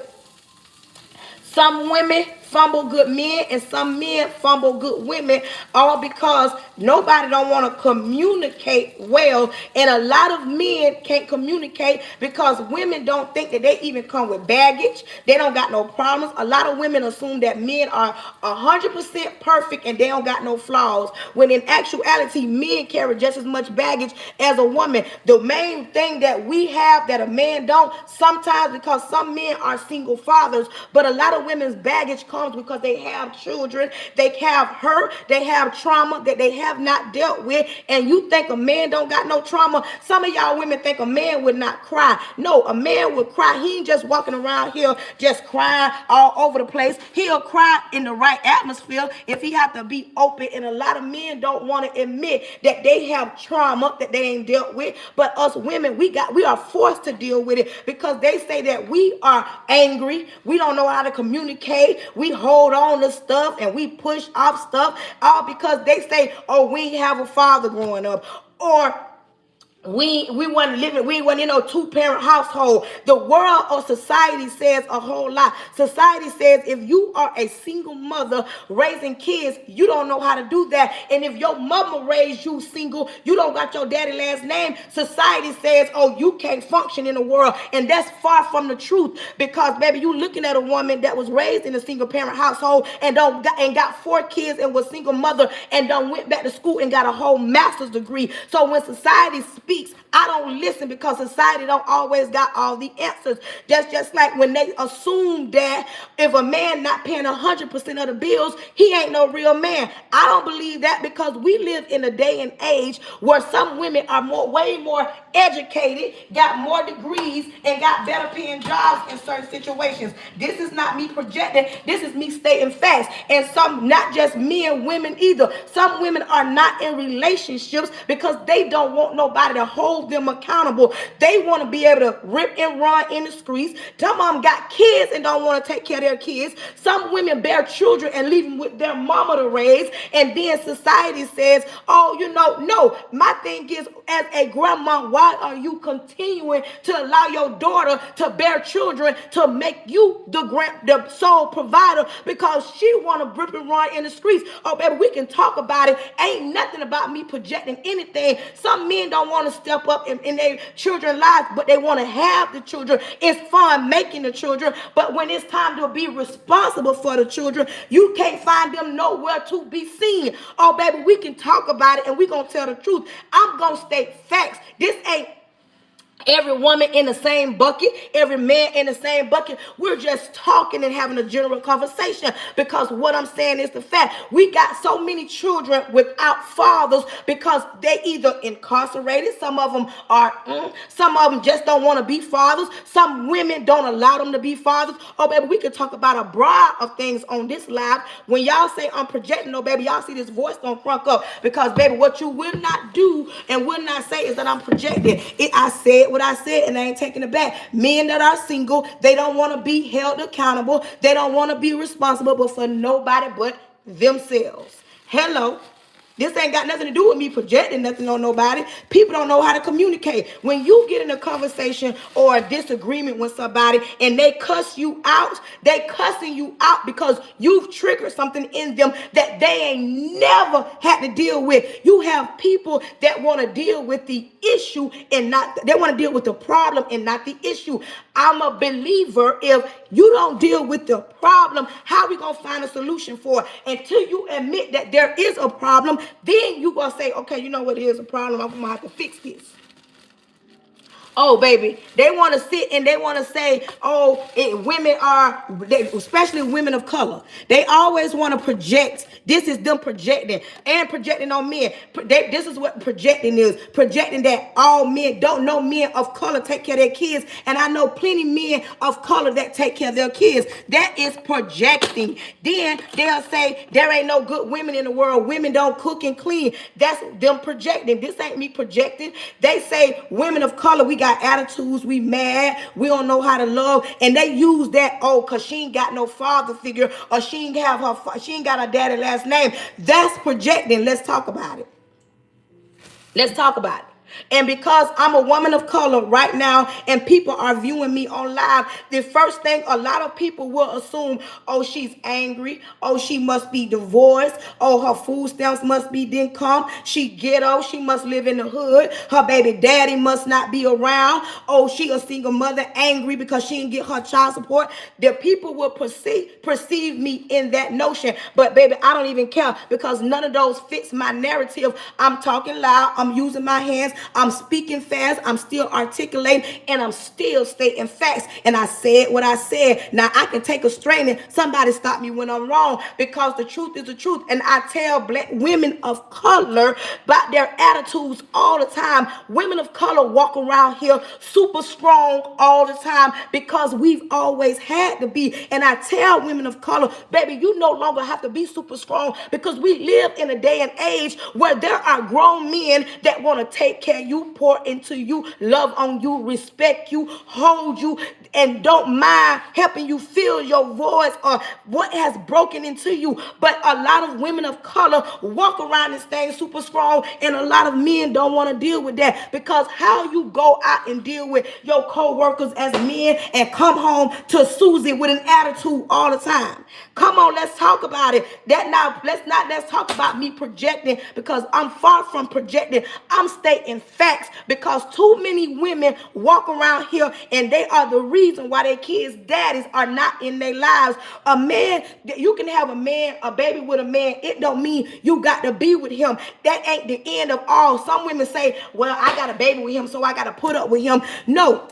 some women fumble good men and some men fumble good women, all because nobody don't want to communicate well. And a lot of men can't communicate because women don't think that they even come with baggage. They don't got no problems. A lot of women assume that men are 100% perfect and they don't got no flaws, when in actuality men carry just as much baggage as a woman. The main thing that we have that a man don't, sometimes because some men are single fathers, but a lot of women's baggage comes because they have children, they have hurt, they have trauma that they have not dealt with. And you think a man don't got no trauma? Some of y'all women think a man would not cry. No, a man would cry. He ain't just walking around here just crying all over the place. He'll cry in the right atmosphere if he have to be open. And a lot of men don't want to admit that they have trauma that they ain't dealt with. But us women, we are forced to deal with it because they say that we are angry, we don't know how to communicate, we hold on to stuff and we push off stuff, all because they say, oh, we have a father growing up, or we wasn't in a two-parent household. The world or society says a whole lot. Society says if you are a single mother raising kids, you don't know how to do that. And if your mama raised you single, you don't got your daddy last name, society says, oh, you can't function in the world. And that's far from the truth, because baby, you looking at a woman that was raised in a single parent household and got 4 kids and was single mother and done went back to school and got a whole master's degree. So when society speaks, I don't listen, because society don't always got all the answers. That's just like when they assume that if a man not paying 100% of the bills, he ain't no real man. I don't believe that, because we live in a day and age where some women are way more educated, got more degrees, and got better paying jobs in certain situations. This is not me projecting. This is me stating facts. And some, not just men, women either. Some women are not in relationships because they don't want nobody to hold them accountable. They want to be able to rip and run in the streets. Some of them got kids and don't want to take care of their kids. Some women bear children and leave them with their mama to raise. And then society says, oh, no. My thing is, as a grandma, why are you continuing to allow your daughter to bear children to make you the sole provider because she want to rip and run in the streets? Oh, baby, we can talk about it. Ain't nothing about me projecting anything. Some men don't want to step up in their children's lives, but they want to have the children. It's fun making the children, but when it's time to be responsible for the children, you can't find them nowhere to be seen. Oh, baby, we can talk about it and we gonna tell the truth. I'm gonna state facts. This ain't every woman in the same bucket, every man in the same bucket. We're just talking and having a general conversation because what I'm saying is the fact. We got so many children without fathers because they either incarcerated. Some of them are, some of them just don't want to be fathers. Some women don't allow them to be fathers. Oh, baby, we could talk about a broad of things on this live. When y'all say I'm projecting, oh, baby, y'all see this voice gonna crunk up because, baby, what you will not do and will not say is that I'm projecting. I said what I said and I ain't taking it back. Men that are single, they don't want to be held accountable. They don't want to be responsible but for nobody but themselves. Hello. This ain't got nothing to do with me projecting nothing on nobody. People don't know how to communicate. When you get in a conversation or a disagreement with somebody and they cuss you out, they cussing you out because you've triggered something in them that they ain't never had to deal with. You have people that want to deal with the issue and they want to deal with the problem and not the issue. I'm a believer, if you don't deal with the problem, how are we going to find a solution for it? Until you admit that there is a problem, then you going to say, okay, you know what, it is a problem. I'm going to have to fix this. Oh, baby, they want to sit and they want to say, women are, especially women of color. They always want to project. This is them projecting and projecting on men. This is what projecting is. Projecting that all men, don't know men of color take care of their kids. And I know plenty men of color that take care of their kids. That is projecting. Then they'll say there ain't no good women in the world. Women don't cook and clean. That's them projecting. This ain't me projecting. They say women of color, we got attitudes, we mad, we don't know how to love, and they use that, because she ain't got no father figure, or she ain't got her daddy last name. That's projecting. Let's talk about it. Let's talk about it. And because I'm a woman of color right now and people are viewing me on live, the first thing a lot of people will assume, oh, she's angry. Oh, she must be divorced. Oh, her food stamps must be didn't come. She ghetto. She must live in the hood. Her baby daddy must not be around. Oh, she a single mother angry because she didn't get her child support. The people will perceive me in that notion. But baby, I don't even care because none of those fits my narrative. I'm talking loud. I'm using my hands. I'm speaking fast. I'm still articulating and I'm still stating facts. And I said what I said. Now I can take a strain and somebody stop me when I'm wrong because the truth is the truth. And I tell black women of color about their attitudes all the time. Women of color walk around here super strong all the time because we've always had to be. And I tell women of color, baby, you no longer have to be super strong because we live in a day and age where there are grown men that want to take care of you, pour into you, love on you, respect you, hold you, and don't mind helping you feel your voice or what has broken into you. But a lot of women of color walk around and stay super strong, and a lot of men don't want to deal with that because how you go out and deal with your co-workers as men and come home to Susie with an attitude all the time. Come on, let's talk about it. Let's talk about me projecting because I'm far from projecting. I'm stating facts because too many women walk around here and they are the reason why their kids' daddies are not in their lives. A man, you can have a baby with a man. It don't mean you got to be with him. That ain't the end of all. Some women say, well, I got a baby with him, so I got to put up with him. No.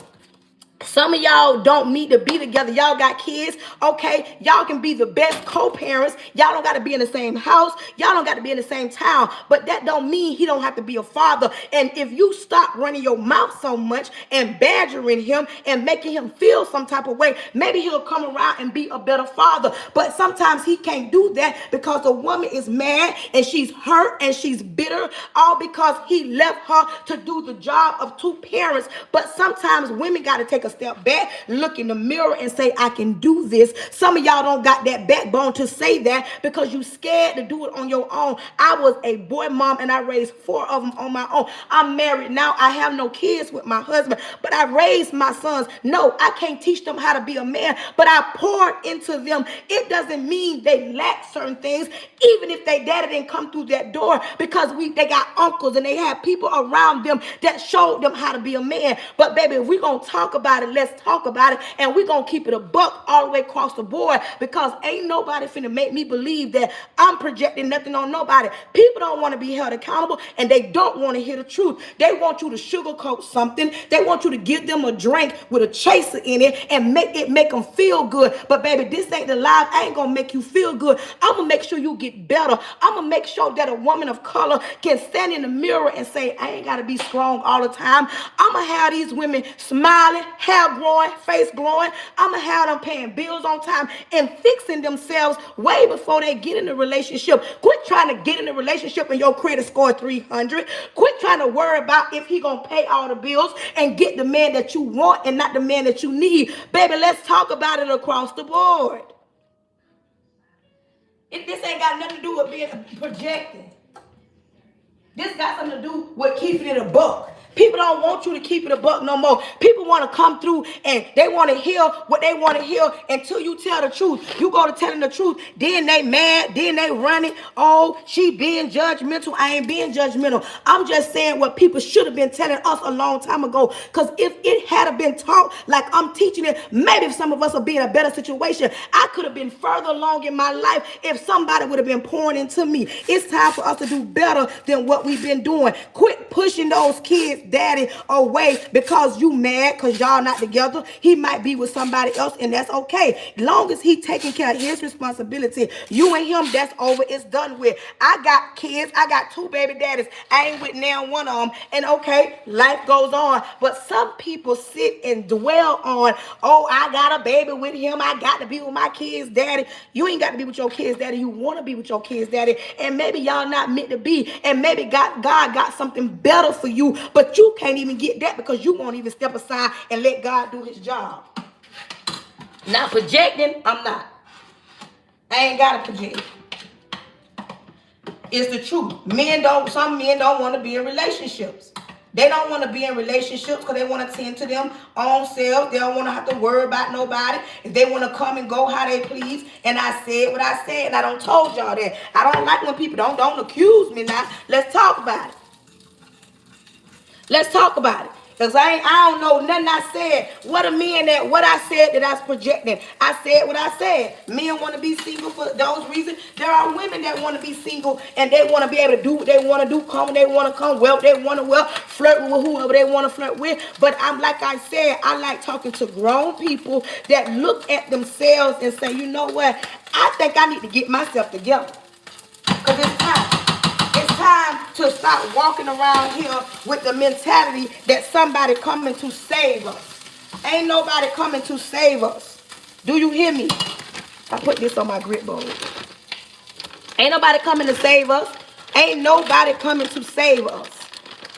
Some of y'all don't need to be together. Y'all got kids. Okay. Y'all can be the best co-parents. Y'all don't got to be in the same house. Y'all don't got to be in the same town. But that don't mean he don't have to be a father. And if you stop running your mouth so much and badgering him and making him feel some type of way, maybe he'll come around and be a better father. But sometimes he can't do that because the woman is mad and she's hurt and she's bitter, all because he left her to do the job of two parents. But sometimes women got to take a step back, look in the mirror and say, I can do this. Some of y'all don't got that backbone to say that because you scared to do it on your own. I was a boy mom and I raised 4 of them on my own. I'm married now. I have no kids with my husband, but I raised my sons. No, I can't teach them how to be a man, but I poured into them. It doesn't mean they lack certain things, even if they daddy didn't come through that door, because they got uncles and they had people around them that showed them how to be a man. But baby, if we're going to talk about it, let's talk about it, and we're going to keep it a buck all the way across the board, because ain't nobody finna make me believe that I'm projecting nothing on nobody. People don't want to be held accountable, and they don't want to hear the truth. They want you to sugarcoat something. They want you to give them a drink with a chaser in it and make them feel good. But baby, this ain't the life. I ain't gonna make you feel good. I'm gonna make sure you get better. I'm gonna make sure that a woman of color can stand in the mirror and say, I ain't gotta be strong all the time. I'm gonna have these women smiling, hair growing, face glowing. I'm gonna have them paying bills on time and fixing themselves way before they get in a relationship. Quit trying to get in a relationship and your credit score 300. Quit trying to worry about if he gonna pay all the bills and get the man that you want and not the man that you need. Baby, let's talk about it across the board. This ain't got nothing to do with being projecting. This got something to do with keeping it a buck. People don't want you to keep it a buck no more. People want to come through and they want to hear what they want to hear until you tell the truth. You go to telling the truth, then they mad, then they running. Oh, she being judgmental. I ain't being judgmental. I'm just saying what people should have been telling us a long time ago. Because if it had been taught like I'm teaching it, maybe some of us would be in a better situation. I could have been further along in my life if somebody would have been pouring into me. It's time for us to do better than what we've been doing. Quit pushing those kids, daddy, away because you mad because y'all not together. He might be with somebody else, and that's okay. Long as he taking care of his responsibility, you and him, that's over. It's done with. I got kids. I got 2 baby daddies. I ain't with now one of them. And okay, life goes on. But some people sit and dwell on, oh, I got a baby with him. I got to be with my kids' daddy. You ain't got to be with your kids' daddy. You want to be with your kids' daddy. And maybe y'all not meant to be. And maybe God got something better for you, but you can't even get that because you won't even step aside and let God do his job. Not projecting, I'm not. I ain't got to project. It's the truth. Some men don't want to be in relationships. They don't want to be in relationships because they want to tend to them own selves. They don't want to have to worry about nobody. If they want to come and go how they please. And I said what I said. And I don't told y'all that. I don't like when people don't accuse me now. Let's talk about it. Let's talk about it. Because I don't know nothing I said. What I said that I was projecting. I said what I said. Men want to be single for those reasons. There are women that want to be single and they want to be able to do what they want to do, come when they want to come, well, they want to flirt with whoever they want to flirt with. But I'm like I said, I like talking to grown people that look at themselves and say, you know what? I think I need to get myself together. Because it's time. It's time to stop walking around here with the mentality that somebody coming to save us. Ain't nobody coming to save us. Do you hear me? I put this on my grit bowl. Ain't nobody coming to save us. Ain't nobody coming to save us.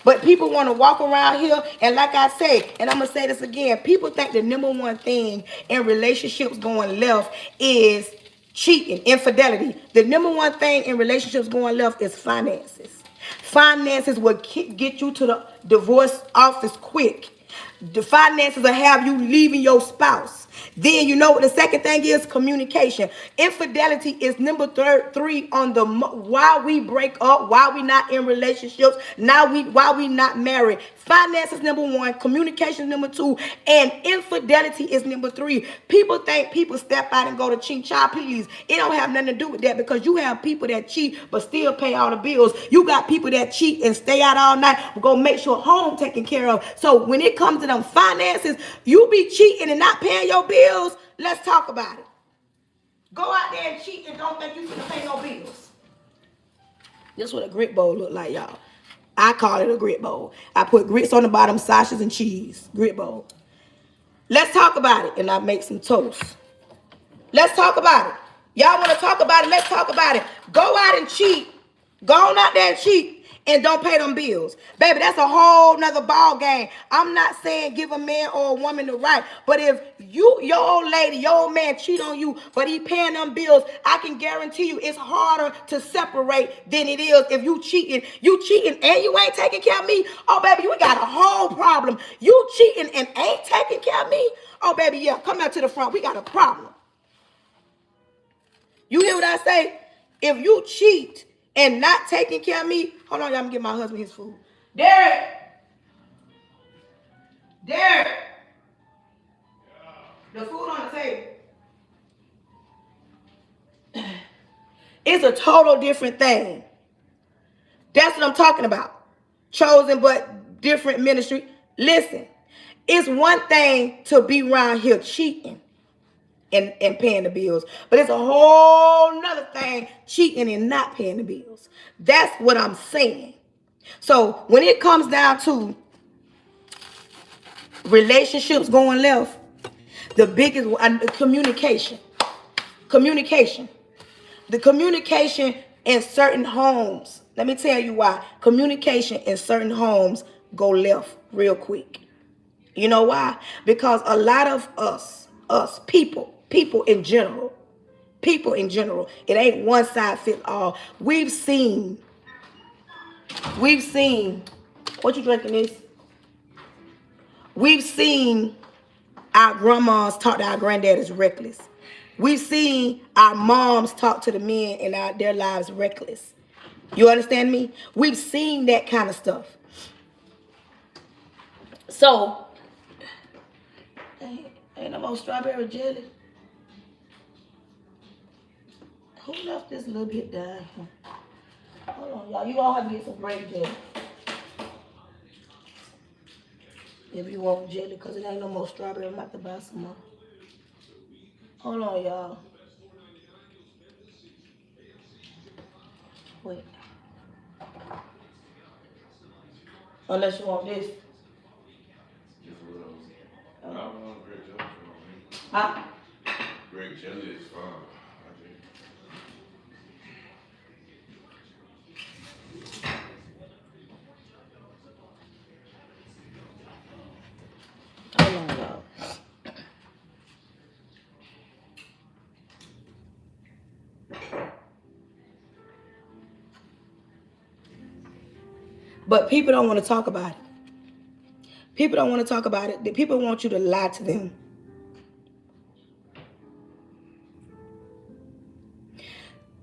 But people want to walk around here, and like I say, and I'm going to say this again, people think the number one thing in relationships going left is cheating, infidelity. The number one thing in relationships going left is finances. Finances will get you to the divorce office quick. The finances will have you leaving your spouse. Then you know what the second thing is? Communication. Infidelity is number three on the why we break up, why we not in relationships, why we not married. Finances number one, communication number two, and infidelity is number three. People think people step out and go to cheat. Child, please, it don't have nothing to do with that, because you have people that cheat but still pay all the bills. You got people that cheat and stay out all night, go make sure home taken care of. So when it comes to them finances, you be cheating and not paying your bills. Let's talk about it. Go out there and cheat and don't think you gonna pay no bills. This is what a grit bowl look like, y'all. I call it a grit bowl. I put grits on the bottom, sausages and cheese. Grit bowl. Let's talk about it. And I make some toast. Let's talk about it. Y'all want to talk about it? Let's talk about it. Go out and cheat. Go on out there and cheat and don't pay them bills. Baby, that's a whole nother ball game. I'm not saying give a man or a woman the right, but if your old lady, your old man cheat on you, but he paying them bills, I can guarantee you it's harder to separate than it is if you cheating and you ain't taking care of me. Oh, baby, you got a whole problem. You cheating and ain't taking care of me. Oh, baby, yeah, come out to the front. We got a problem. You hear what I say? If you cheat and not taking care of me, hold on, y'all, I'm gonna get my husband his food. Derek! The food on the table. It's a total different thing. That's what I'm talking about. Chosen but different ministry. Listen, it's one thing to be around here cheating and paying the bills, but it's a whole nother thing cheating and not paying the bills. That's what I'm saying. So when it comes down to relationships going left, the biggest communication. The communication in certain homes. Let me tell you why. Communication in certain homes go left real quick. You know why? Because a lot of us people in general, it ain't one size fit all. We've seen, what you drinking this? We've seen our grandmas talk to our granddaddies reckless. We've seen our moms talk to the men in their lives reckless. You understand me? We've seen that kind of stuff. So, ain't no more strawberry jelly. Who left this little bit down here? Hold on, y'all. You all have to get some grape jelly. If you want jelly, because it ain't no more strawberry, I'm about to buy some more. Hold on, y'all. Wait. Unless you want this. I don't want grape jelly for me. Huh? Grape jelly is fine. Hold on, y'all. But people don't want to talk about it. People don't want to talk about it. The people want you to lie to them.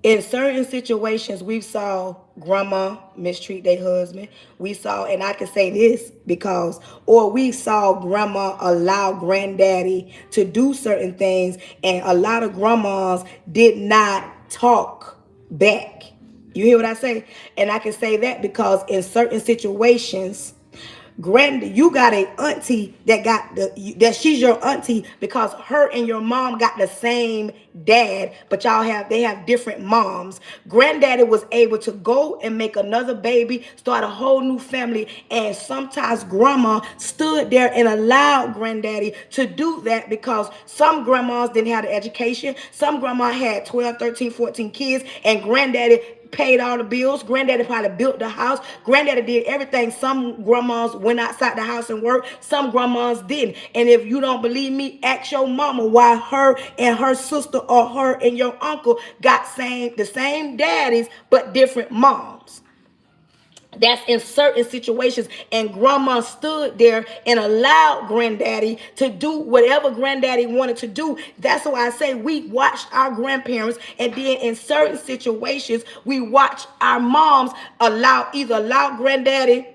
In certain situations, we saw grandma mistreat their husband. We saw, and I can say this because, or we saw grandma allow granddaddy to do certain things, and a lot of grandmas did not talk back. You hear what I say? And I can say that because in certain situations, you got a auntie that she's your auntie because her and your mom got the same dad, but they have different moms. Granddaddy was able to go and make another baby, start a whole new family, and sometimes grandma stood there and allowed granddaddy to do that because some grandmas didn't have the education. Some grandma had 12, 13, 14 kids, and granddaddy paid all the bills. Granddaddy probably built the house. Granddaddy did everything. Some grandmas went outside the house and worked. Some grandmas didn't. And if you don't believe me, ask your mama why her and her sister or her and your uncle got the same daddies but different moms. That's in certain situations, and grandma stood there and allowed granddaddy to do whatever granddaddy wanted to do. That's why I say we watched our grandparents, and then in certain situations we watch our moms allow granddaddy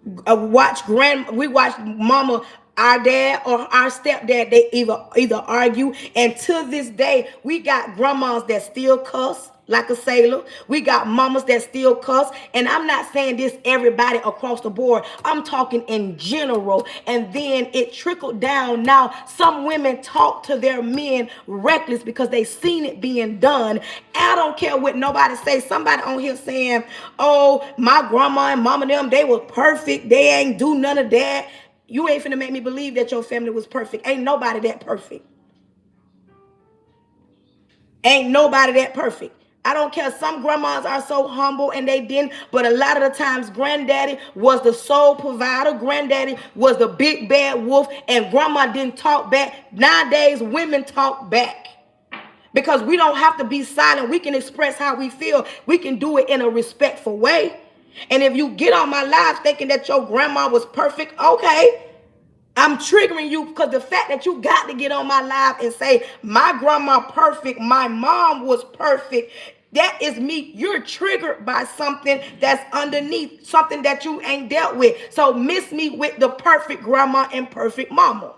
we watch mama, our dad or our stepdad, they either argue. And to this day we got grandmas that still cuss like a sailor. We got mamas that still cuss. And I'm not saying this everybody across the board, I'm talking in general. And then it trickled down. Now some women talk to their men reckless because they seen it being done. I don't care what nobody say. Somebody on here saying, oh, my grandma and mama them, they were perfect, they ain't do none of that. You ain't finna make me believe that your family was perfect. Ain't nobody that perfect. Ain't nobody that perfect. I don't care. Some grandmas are so humble and they didn't, but a lot of the times granddaddy was the sole provider. Granddaddy was the big bad wolf, and grandma didn't talk back. Nowadays, women talk back. Because we don't have to be silent. We can express how we feel. We can do it in a respectful way. And if you get on my live thinking that your grandma was perfect, okay, I'm triggering you, because the fact that you got to get on my live and say, my grandma perfect, my mom was perfect, that is me. You're triggered by something that's underneath, something that you ain't dealt with. So miss me with the perfect grandma and perfect mama.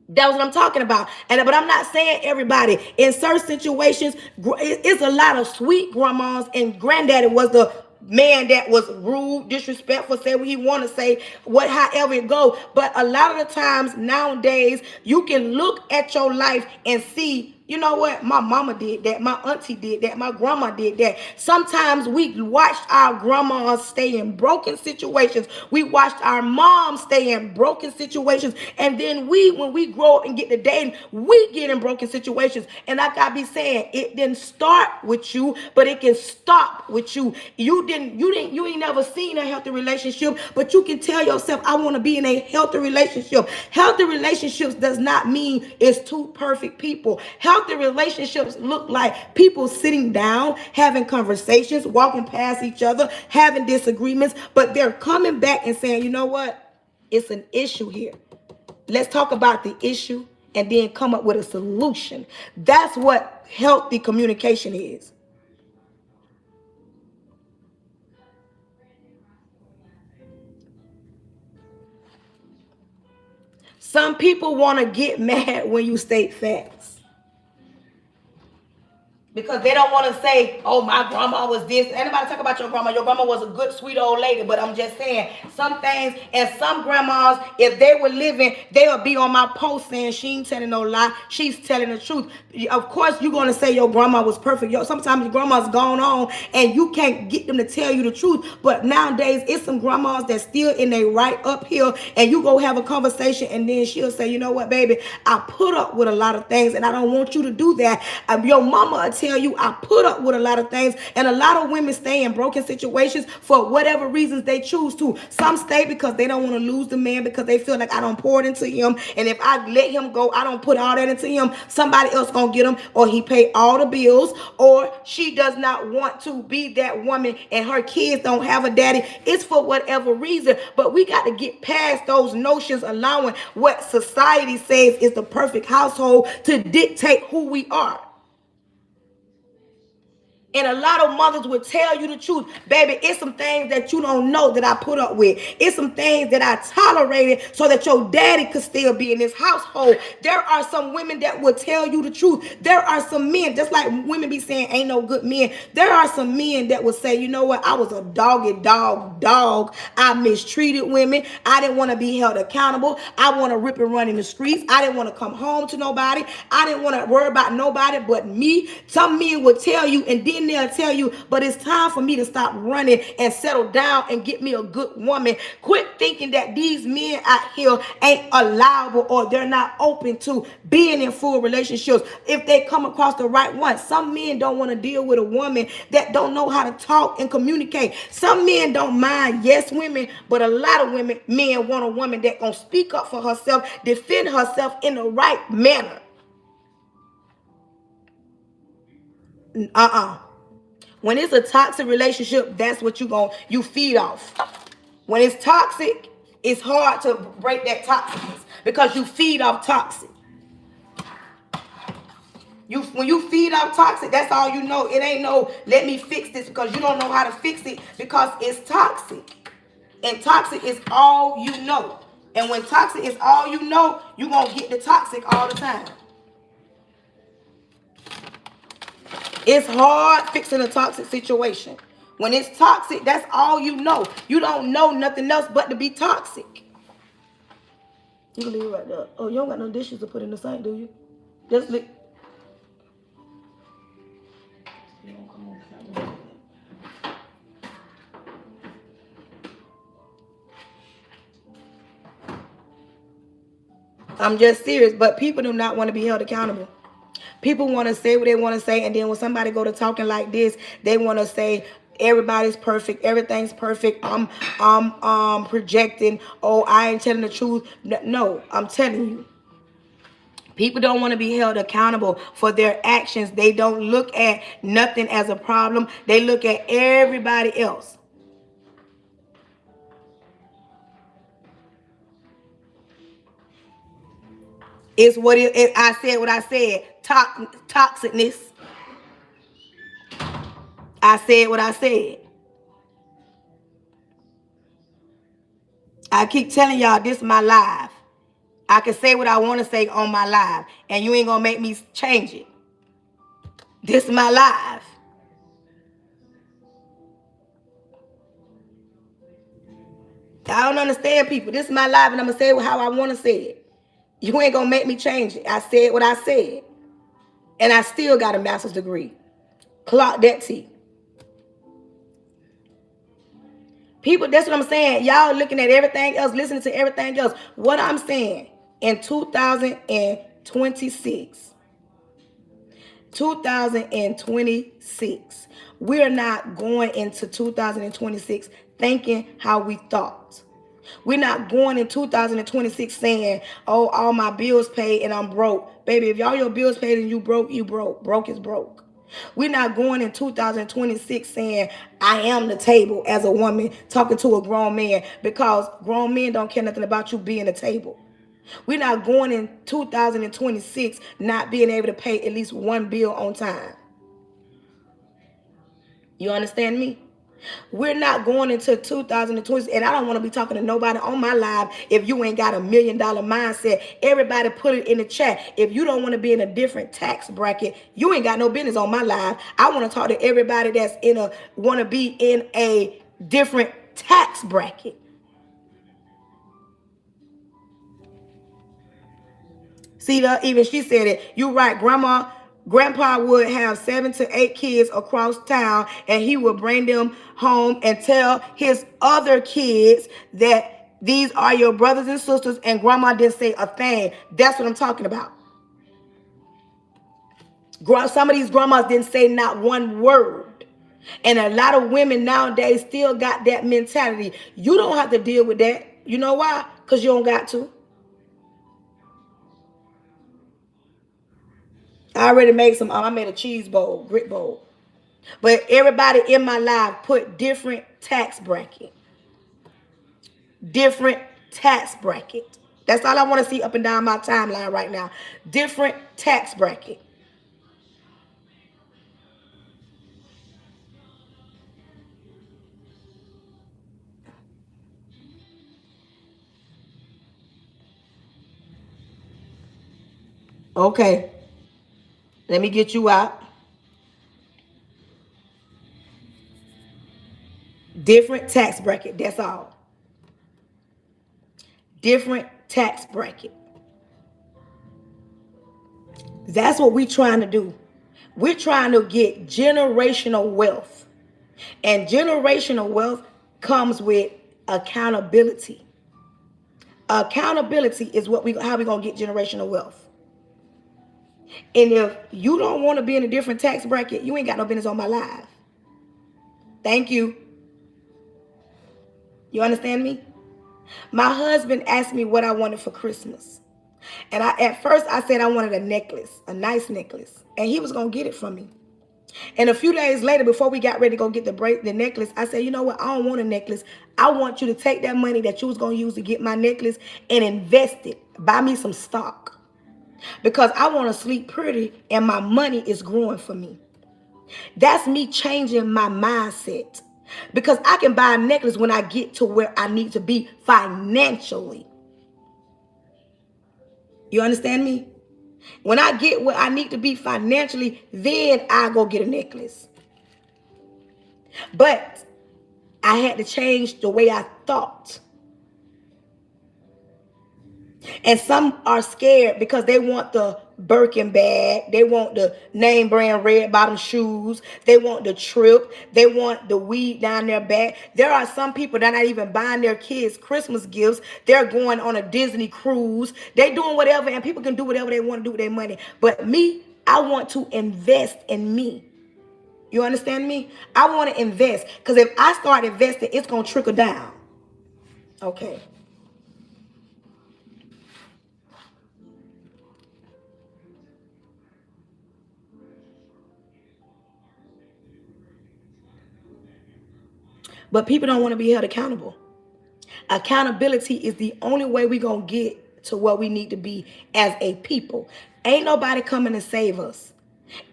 That's what I'm talking about. But I'm not saying everybody. In certain situations, it's a lot of sweet grandmas, and granddaddy was the man that was rude, disrespectful, say what he want to say, however it go. But a lot of the times nowadays, you can look at your life and see, you know what? My mama did that. My auntie did that. My grandma did that. Sometimes we watched our grandmas stay in broken situations. We watched our moms stay in broken situations. And then when we grow up and get to dating, we get in broken situations. And like I be saying, it didn't start with you, but it can stop with you. You ain't never seen a healthy relationship, but you can tell yourself, I want to be in a healthy relationship. Healthy relationships does not mean it's two perfect people. Healthy relationships look like people sitting down, having conversations, walking past each other, having disagreements, but they're coming back and saying, you know what? It's an issue here. Let's talk about the issue and then come up with a solution. That's what healthy communication is. Some people want to get mad when you state facts, because they don't want to say, oh, my grandma was this. Anybody talk about your grandma? Your grandma was a good, sweet old lady. But I'm just saying, some things, and some grandmas, if they were living, they would be on my post saying she ain't telling no lie. She's telling the truth. Of course, you're going to say your grandma was perfect. Sometimes your grandma's gone on and you can't get them to tell you the truth. But nowadays, it's some grandmas that's still in their right uphill, and you go have a conversation and then she'll say, you know what, baby, I put up with a lot of things and I don't want you to do that. Your mama tell you, I put up with a lot of things. And a lot of women stay in broken situations for whatever reasons they choose to. Some stay because they don't want to lose the man, because they feel like I don't pour it into him, and if I let him go, I don't put all that into him, somebody else gonna get him, or he pay all the bills, or she does not want to be that woman and her kids don't have a daddy. It's for whatever reason. But we got to get past those notions, allowing what society says is the perfect household to dictate who we are. And a lot of mothers would tell you the truth. Baby, it's some things that you don't know that I put up with. It's some things that I tolerated so that your daddy could still be in this household. There are some women that will tell you the truth. There are some men, just like women be saying ain't no good men, there are some men that will say, you know what, I was a dog. I mistreated women. I didn't want to be held accountable. I want to rip and run in the streets. I didn't want to come home to nobody. I didn't want to worry about nobody but me. Some men will tell you, and then they'll tell you, but it's time for me to stop running and settle down and get me a good woman. Quit thinking that these men out here ain't allowable, or they're not open to being in full relationships if they come across the right one. Some men don't want to deal with a woman that don't know how to talk and communicate. Some men don't mind yes women, but a lot of men want a woman that gonna speak up for herself, defend herself in the right manner. When it's a toxic relationship, that's what you feed off. When it's toxic, it's hard to break that toxicness because you feed off toxic. When you feed off toxic, that's all you know. It ain't no let me fix this because you don't know how to fix it because it's toxic. And toxic is all you know. And when toxic is all you know, you're going to get the toxic all the time. It's hard fixing a toxic situation. When it's toxic, that's all you know. You don't know nothing else but to be toxic. You can leave it right there. Oh, you don't got no dishes to put in the sink, do you? Just leave. I'm just serious, but people do not want to be held accountable. People want to say what they want to say, and then when somebody go to talking like this, they want to say everybody's perfect, everything's perfect. I'm projecting. Oh, I ain't telling the truth. No, I'm telling you. People don't want to be held accountable for their actions. They don't look at nothing as a problem. They look at everybody else. It's what I said what I said. Toxicness. I said what I said. I keep telling y'all this is my life. I can say what I want to say on my live, and you ain't gonna make me change it. This is my life. I don't understand people. This is my life, and I'm gonna say it how I want to say it. You ain't gonna make me change it. I said what I said, and I still got a master's degree. Clock that T. People, that's what I'm saying. Y'all looking at everything else, listening to everything else. What I'm saying, in 2026, we're not going into 2026 thinking how we thought. We're not going in 2026 saying, oh, all my bills paid and I'm broke. Baby, if all your bills paid and you broke, you broke. Broke is broke. We're not going in 2026 saying, I am the table as a woman talking to a grown man, because grown men don't care nothing about you being a table. We're not going in 2026 not being able to pay at least one bill on time. You understand me? We're not going into 2020, and I don't want to be talking to nobody on my live if you ain't got $1 million mindset. Everybody put it in the chat. If you don't want to be in a different tax bracket, you ain't got no business on my live. I want to talk to everybody that's want to be in a different tax bracket. See, even she said it. You right, Grandpa would have 7 to 8 kids across town, and he would bring them home and tell his other kids that these are your brothers and sisters, and Grandma didn't say a thing. That's what I'm talking about. Some of these grandmas didn't say not one word. And a lot of women nowadays still got that mentality. You don't have to deal with that. You know why? Because you don't got to. I already made I made a cheese bowl, grit bowl. But everybody in my life put different tax bracket. Different tax bracket. That's all I want to see up and down my timeline right now. Different tax bracket. Okay. Let me get you out. Different tax bracket. That's all. Different tax bracket. That's what we're trying to do. We're trying to get generational wealth. And generational wealth comes with accountability. Accountability is how we gonna get generational wealth. And if you don't want to be in a different tax bracket, you ain't got no business on my live. Thank you. You understand me? My husband asked me what I wanted for Christmas. And at first I said I wanted a necklace, a nice necklace. And he was gonna get it from me. And a few days later, before we got ready to go get the necklace, I said, you know what? I don't want a necklace. I want you to take that money that you was going to use to get my necklace and invest it. Buy me some stock. Because I want to sleep pretty and my money is growing for me. That's me changing my mindset. Because I can buy a necklace when I get to where I need to be financially. You understand me? When I get where I need to be financially, then I go get a necklace. But I had to change the way I thought. And some are scared because they want the Birkin bag. They want the name brand red bottom shoes. They want the trip. They want the weed down their back. There are some people that are not even buying their kids Christmas gifts. They're going on a Disney cruise. They're doing whatever, and people can do whatever they want to do with their money. But me, I want to invest in me. You understand me? I want to invest. Because if I start investing, it's going to trickle down. Okay. But people don't want to be held accountable. Accountability is the only way we're going to get to what we need to be as a people. Ain't nobody coming to save us.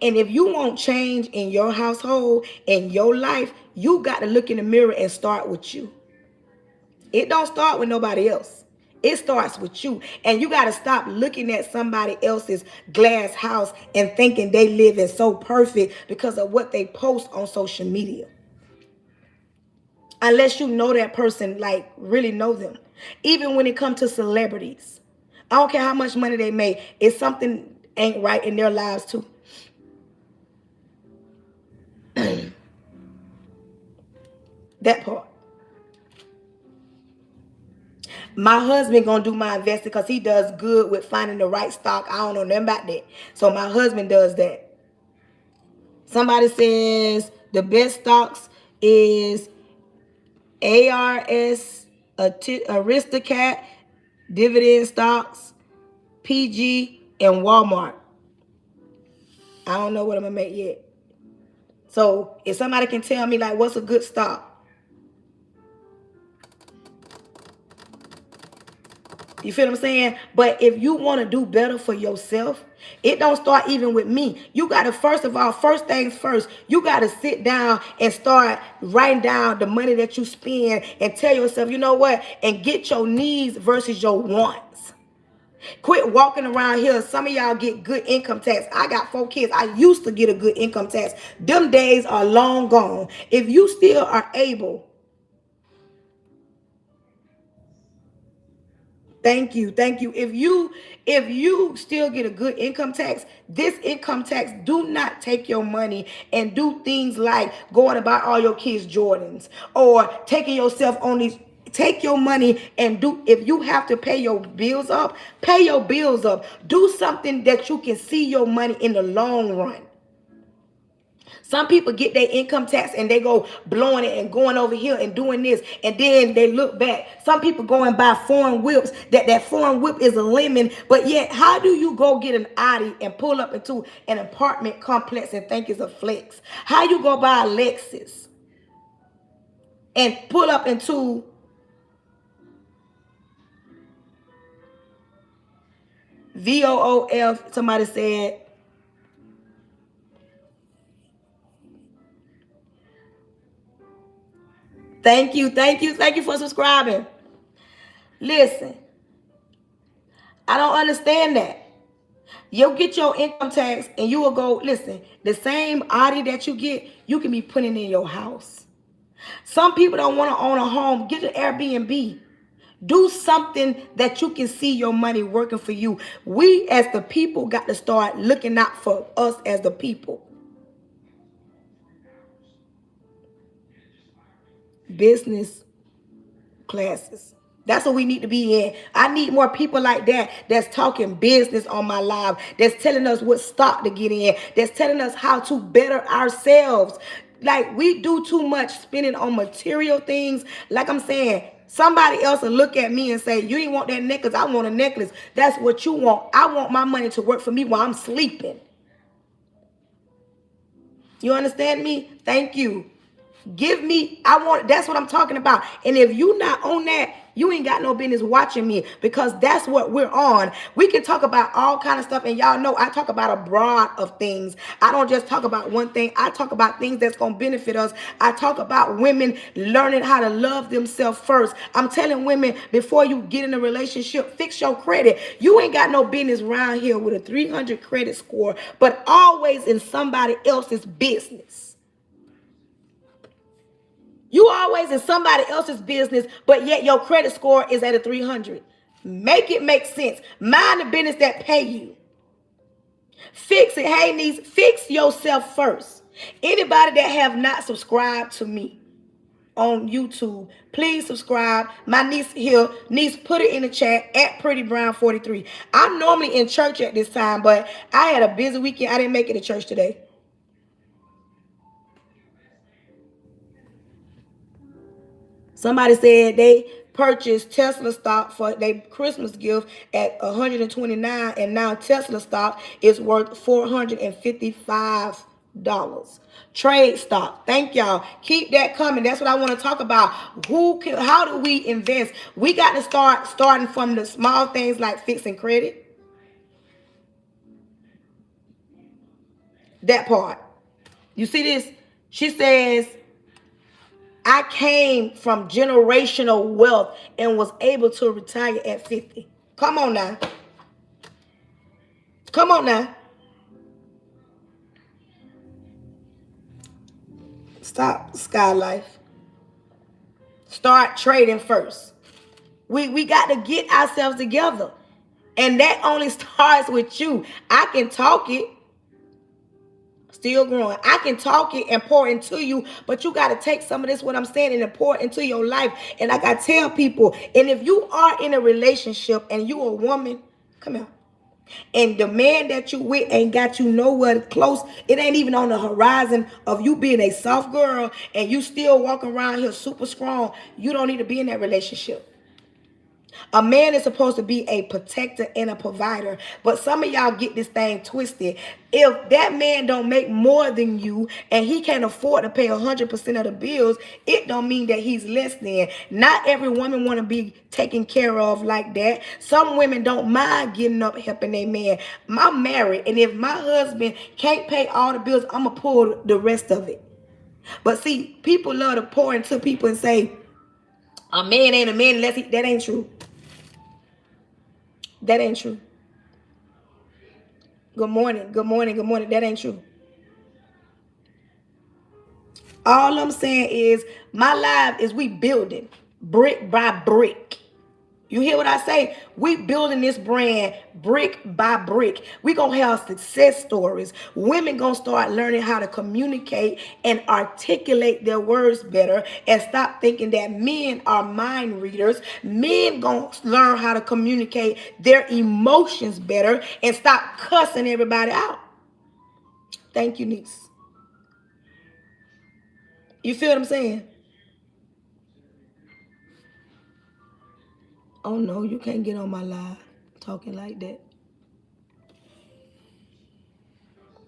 And if you want change in your household, in your life, you got to look in the mirror and start with you. It don't start with nobody else. It starts with you. And you got to stop looking at somebody else's glass house and thinking they live in so perfect because of what they post on social media. Unless you know that person, like really know them. Even when it comes to celebrities. I don't care how much money they make. If something ain't right in their lives too. That part. My husband gonna do my investing because he does good with finding the right stock. I don't know nothing about that. So my husband does that. Somebody says the best stocks is ARS, Aristocat, dividend stocks, PG, and Walmart. I don't know what I'm gonna make yet. So if somebody can tell me like what's a good stock. You feel what I'm saying? But if you want to do better for yourself, it don't start even with me. You got to, first of all, first things first, you got to sit down and start writing down the money that you spend and tell yourself, you know what? And get your needs versus your wants. Quit walking around here. Some of y'all get good income tax. I got 4 kids. I used to get a good income tax. Them days are long gone. If you still are able, thank you. Thank you. If you still get a good income tax, this income tax do not take your money and do things like going to buy all your kids Jordans or taking yourself on these. Take your money and do, if you have to pay your bills up, pay your bills up. Do something that you can see your money in the long run. Some people get their income tax and they go blowing it and going over here and doing this. And then they look back. Some people go and buy foreign whips. That foreign whip is a lemon. But yet, how do you go get an Audi and pull up into an apartment complex and think it's a flex? How you go buy a Lexus and pull up into VOOF? Somebody said, thank you, thank you, thank you for subscribing. Listen, I don't understand that. You'll get your income tax and you will go, listen, the same Audi that you get, you can be putting in your house. Some people don't want to own a home. Get an Airbnb. Do something that you can see your money working for you. We as the people got to start looking out for us as the people. Business classes. That's what we need to be in. I need more people like that that's talking business on my live, that's telling us what stock to get in, that's telling us how to better ourselves. Like, we do too much spending on material things. Like I'm saying, somebody else will look at me and say, you ain't want that necklace, I want a necklace. That's what you want. I want my money to work for me while I'm sleeping. You understand me? Thank you. Give me, that's what I'm talking about. And if you not on that, you ain't got no business watching me, because that's what we're on. We can talk about all kind of stuff, and y'all know I talk about a broad of things. I don't just talk about one thing. I talk about things that's going to benefit us. I talk about women learning how to love themselves first. I'm telling women, before you get in a relationship, fix your credit. You ain't got no business around here with a 300 credit score, but always in somebody else's business. You always in somebody else's business, but yet your credit score is at a 300. Make it make sense. Mind the business that pay you. Fix it. Hey, niece, fix yourself first. Anybody that have not subscribed to me on YouTube, please subscribe. My niece here, niece, put it in the chat at Pretty Brown 43. I'm normally in church at this time, but I had a busy weekend. I didn't make it to church today. Somebody said they purchased Tesla stock for their Christmas gift at 129, and now Tesla stock is worth $455. Trade stock. Thank y'all. Keep that coming. That's what I want to talk about. How do we invest? We got to starting from the small things like fixing credit. That part. You see this? She says, I came from generational wealth and was able to retire at 50. Come on now. Come on now. Stop, Sky Life. Start trading first. We got to get ourselves together. And that only starts with you. I can talk it. Still growing. I can talk it and pour into you, but you got to take some of this, what I'm saying, and pour it into your life. And like I tell people, and if you are in a relationship and you a woman, come here, and the man that you with ain't got you nowhere close, it ain't even on the horizon of you being a soft girl, and you still walking around here super strong, you don't need to be in that relationship. A man is supposed to be a protector and a provider, but some of y'all get this thing twisted. If that man don't make more than you and he can't afford to pay 100% of the bills, it don't mean that he's less than. Not every woman want to be taken care of like that. Some women don't mind getting up helping their man. I'm married, and if my husband can't pay all the bills, I'm going to pull the rest of it. But see, people love to pour into people and say, a man ain't a man unless he... That ain't true. That ain't true. Good morning. Good morning. Good morning. That ain't true. All I'm saying is my life is we building brick by brick. You hear what I say? We building this brand brick by brick. We gonna have success stories. Women gonna start learning how to communicate and articulate their words better, and stop thinking that men are mind readers. Men gonna learn how to communicate their emotions better and stop cussing everybody out. Thank you, niece. You feel what I'm saying? Oh no, you can't get on my live talking like that.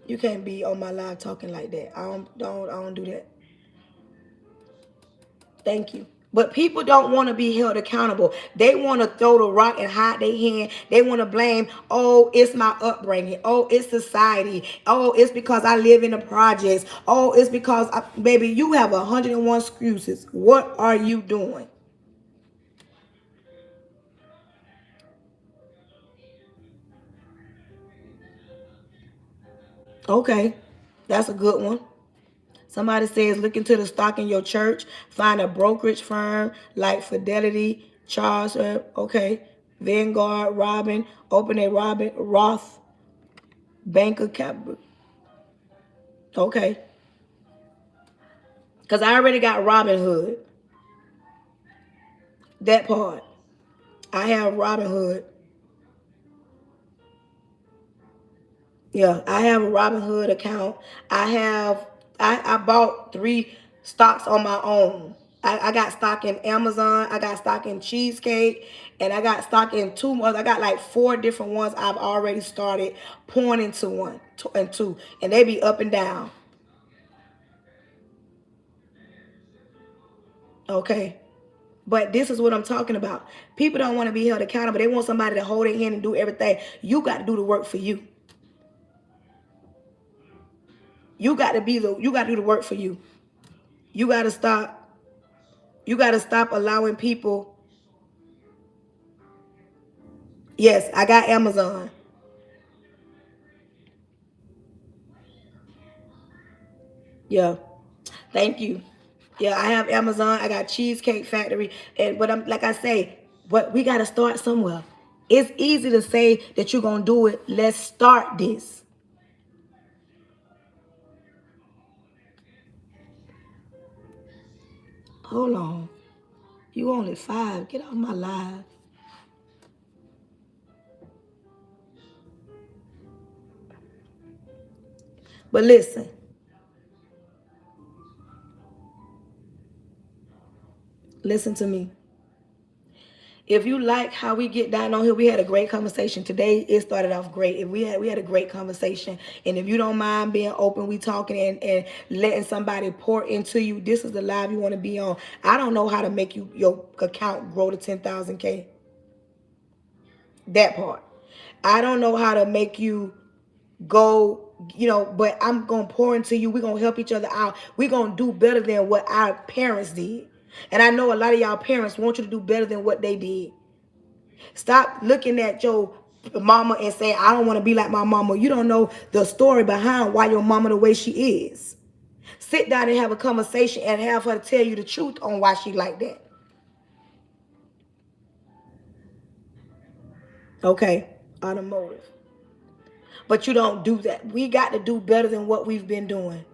You can't be on my live talking like that. I don't do that. Thank you. But people don't want to be held accountable. They want to throw the rock and hide their hand. They want to blame, oh, it's my upbringing. Oh, it's society. Oh, it's because I live in the projects. Oh, it's because, baby, you have 101 excuses. What are you doing? Okay, that's a good one. Somebody says, look into the stock in your church. Find a brokerage firm like Fidelity, Charles, okay, Vanguard, Robin. Open a Robin Roth bank account. Okay. Because I already got Robin Hood. That part. I have Robin Hood. Yeah, I have a Robin Hood account. I bought 3 stocks on my own. I got stock in Amazon, I got stock in Cheesecake, and I got stock in 2 more. I got like 4 different ones I've already started pouring into 1, 2, and 2. And they be up and down. Okay. But this is what I'm talking about. People don't want to be held accountable. They want somebody to hold their hand and do everything. You got to do the work for you. You got to do the work for you. You got to stop. You got to stop allowing people. Yes, I got Amazon. Yeah. Thank you. Yeah, I have Amazon. I got Cheesecake Factory. And but I'm like I say, but we gotta start somewhere. It's easy to say that you're gonna do it. Let's start this. Hold on. You only 5. Get off my live. But listen to me. If you like how we get down on here, we had a great conversation today. It started off great. If we had a great conversation, and if you don't mind being open, we talking and letting somebody pour into you. This is the live you want to be on. I don't know how to make your account grow to 10,000K. That part. I don't know how to make you go, but I'm gonna pour into you. We're gonna help each other out. We're gonna do better than what our parents did. And I know a lot of y'all parents want you to do better than what they did. Stop looking at your mama and saying, I don't want to be like my mama. You don't know the story behind why your mama the way she is. Sit down and have a conversation and have her tell you the truth on why she like that. Okay, automotive. But you don't do that. We got to do better than what we've been doing.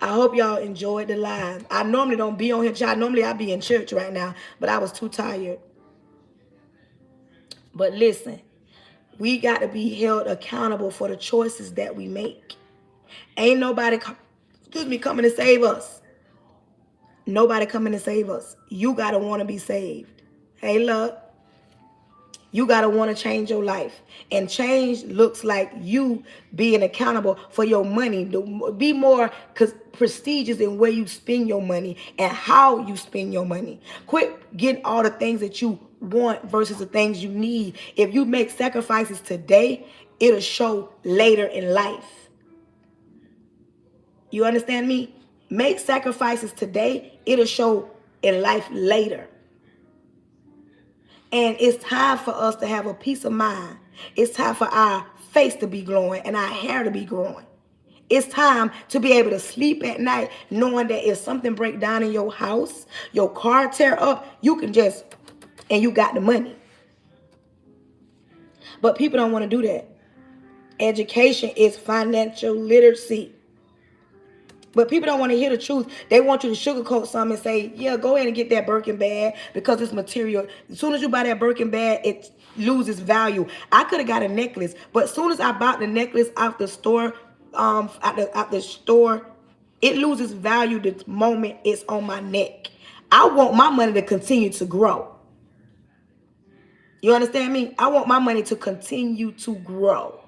I hope y'all enjoyed the live. I normally don't be on here, child. Normally I be in church right now, but I was too tired. But listen, we got to be held accountable for the choices that we make. Ain't nobody, coming to save us. Nobody coming to save us. You got to want to be saved. Hey, love. You got to want to change your life. And change looks like you being accountable for your money. Be more prestigious in where you spend your money and how you spend your money. Quit getting all the things that you want versus the things you need. If you make sacrifices today, it'll show later in life. You understand me? Make sacrifices today, it'll show in life later. And it's time for us to have a peace of mind. It's time for our face to be glowing and our hair to be growing. It's time to be able to sleep at night knowing that if something break down in your house, your car tear up, you can just, and you got the money. But people don't want to do that. Education is financial literacy. But people don't want to hear the truth. They want you to sugarcoat something and say, yeah, go ahead and get that Birkin bag because it's material. As soon as you buy that Birkin bag, it loses value. I could have got a necklace, but as soon as I bought the necklace out the store, it loses value the moment it's on my neck. I want my money to continue to grow. You understand me? I want my money to continue to grow.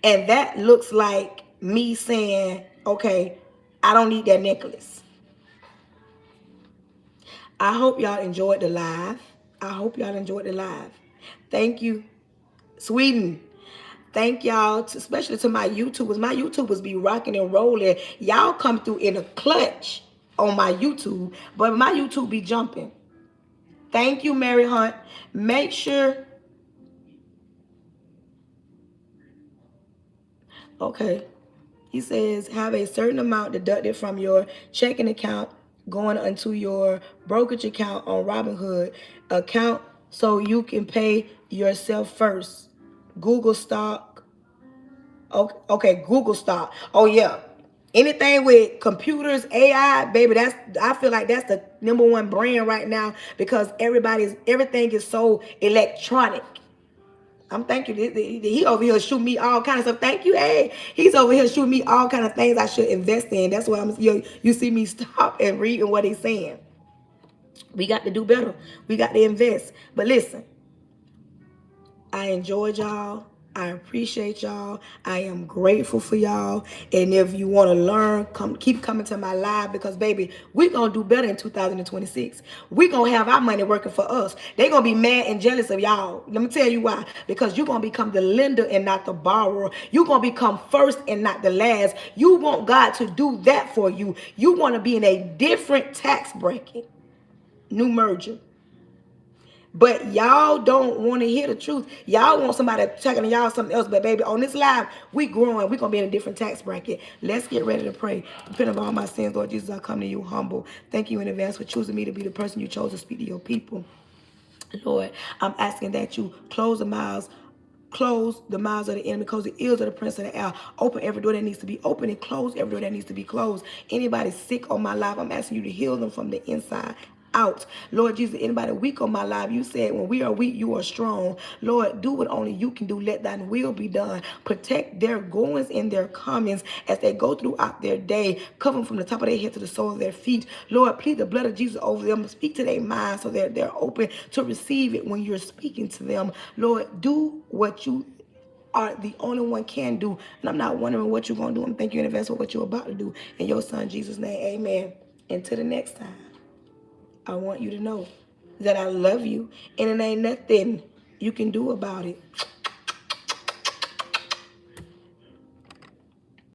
And that looks like me saying, okay, I don't need that necklace. I hope y'all enjoyed the live. Thank you, Sweden. Thank y'all, especially to my YouTubers. My YouTubers be rocking and rolling. Y'all come through in a clutch on my YouTube, but my YouTube be jumping. Thank you, Mary Hunt. Make sure. Okay. He says, have a certain amount deducted from your checking account going into your brokerage account on Robinhood account so you can pay yourself first. Google stock. Okay, Google stock. Oh, yeah. Anything with computers, AI, baby, I feel like that's the #1 brand right now because everything is so electronic. I'm thanking you. He over here shooting me all kind of stuff. Thank you. Hey, he's over here shooting me all kind of things I should invest in. That's why you see me stop and reading what he's saying. We got to do better. We got to invest. But listen, I enjoyed y'all. I appreciate y'all. I am grateful for y'all. And if you want to learn, keep coming to my live because, baby, we're going to do better in 2026. We're going to have our money working for us. They're going to be mad and jealous of y'all. Let me tell you why. Because you're going to become the lender and not the borrower. You're going to become first and not the last. You want God to do that for you. You want to be in a different tax bracket. New merger. But y'all don't want to hear the truth. Y'all want somebody talking to y'all something else. But baby, on this live, we growing. We going to be in a different tax bracket. Let's get ready to pray. Repent of all my sins, Lord Jesus, I come to you humble. Thank you in advance for choosing me to be the person you chose to speak to your people. Lord, I'm asking that you close the mouths of the enemy, close the ears of the prince of the air, open every door that needs to be open and close every door that needs to be closed. Anybody sick on my life, I'm asking you to heal them from the inside out. Lord Jesus, anybody weak on my life, you said when we are weak, you are strong. Lord, do what only you can do. Let thine will be done. Protect their goings and their comings as they go throughout their day. Cover them from the top of their head to the sole of their feet. Lord, plead the blood of Jesus over them. Speak to their minds so that they're open to receive it when you're speaking to them. Lord, do what you are the only one can do. And I'm not wondering what you're going to do. I'm thanking you in advance for what you're about to do. In your son, Jesus' name, amen. Until the next time. I want you to know that I love you and it ain't nothing you can do about it.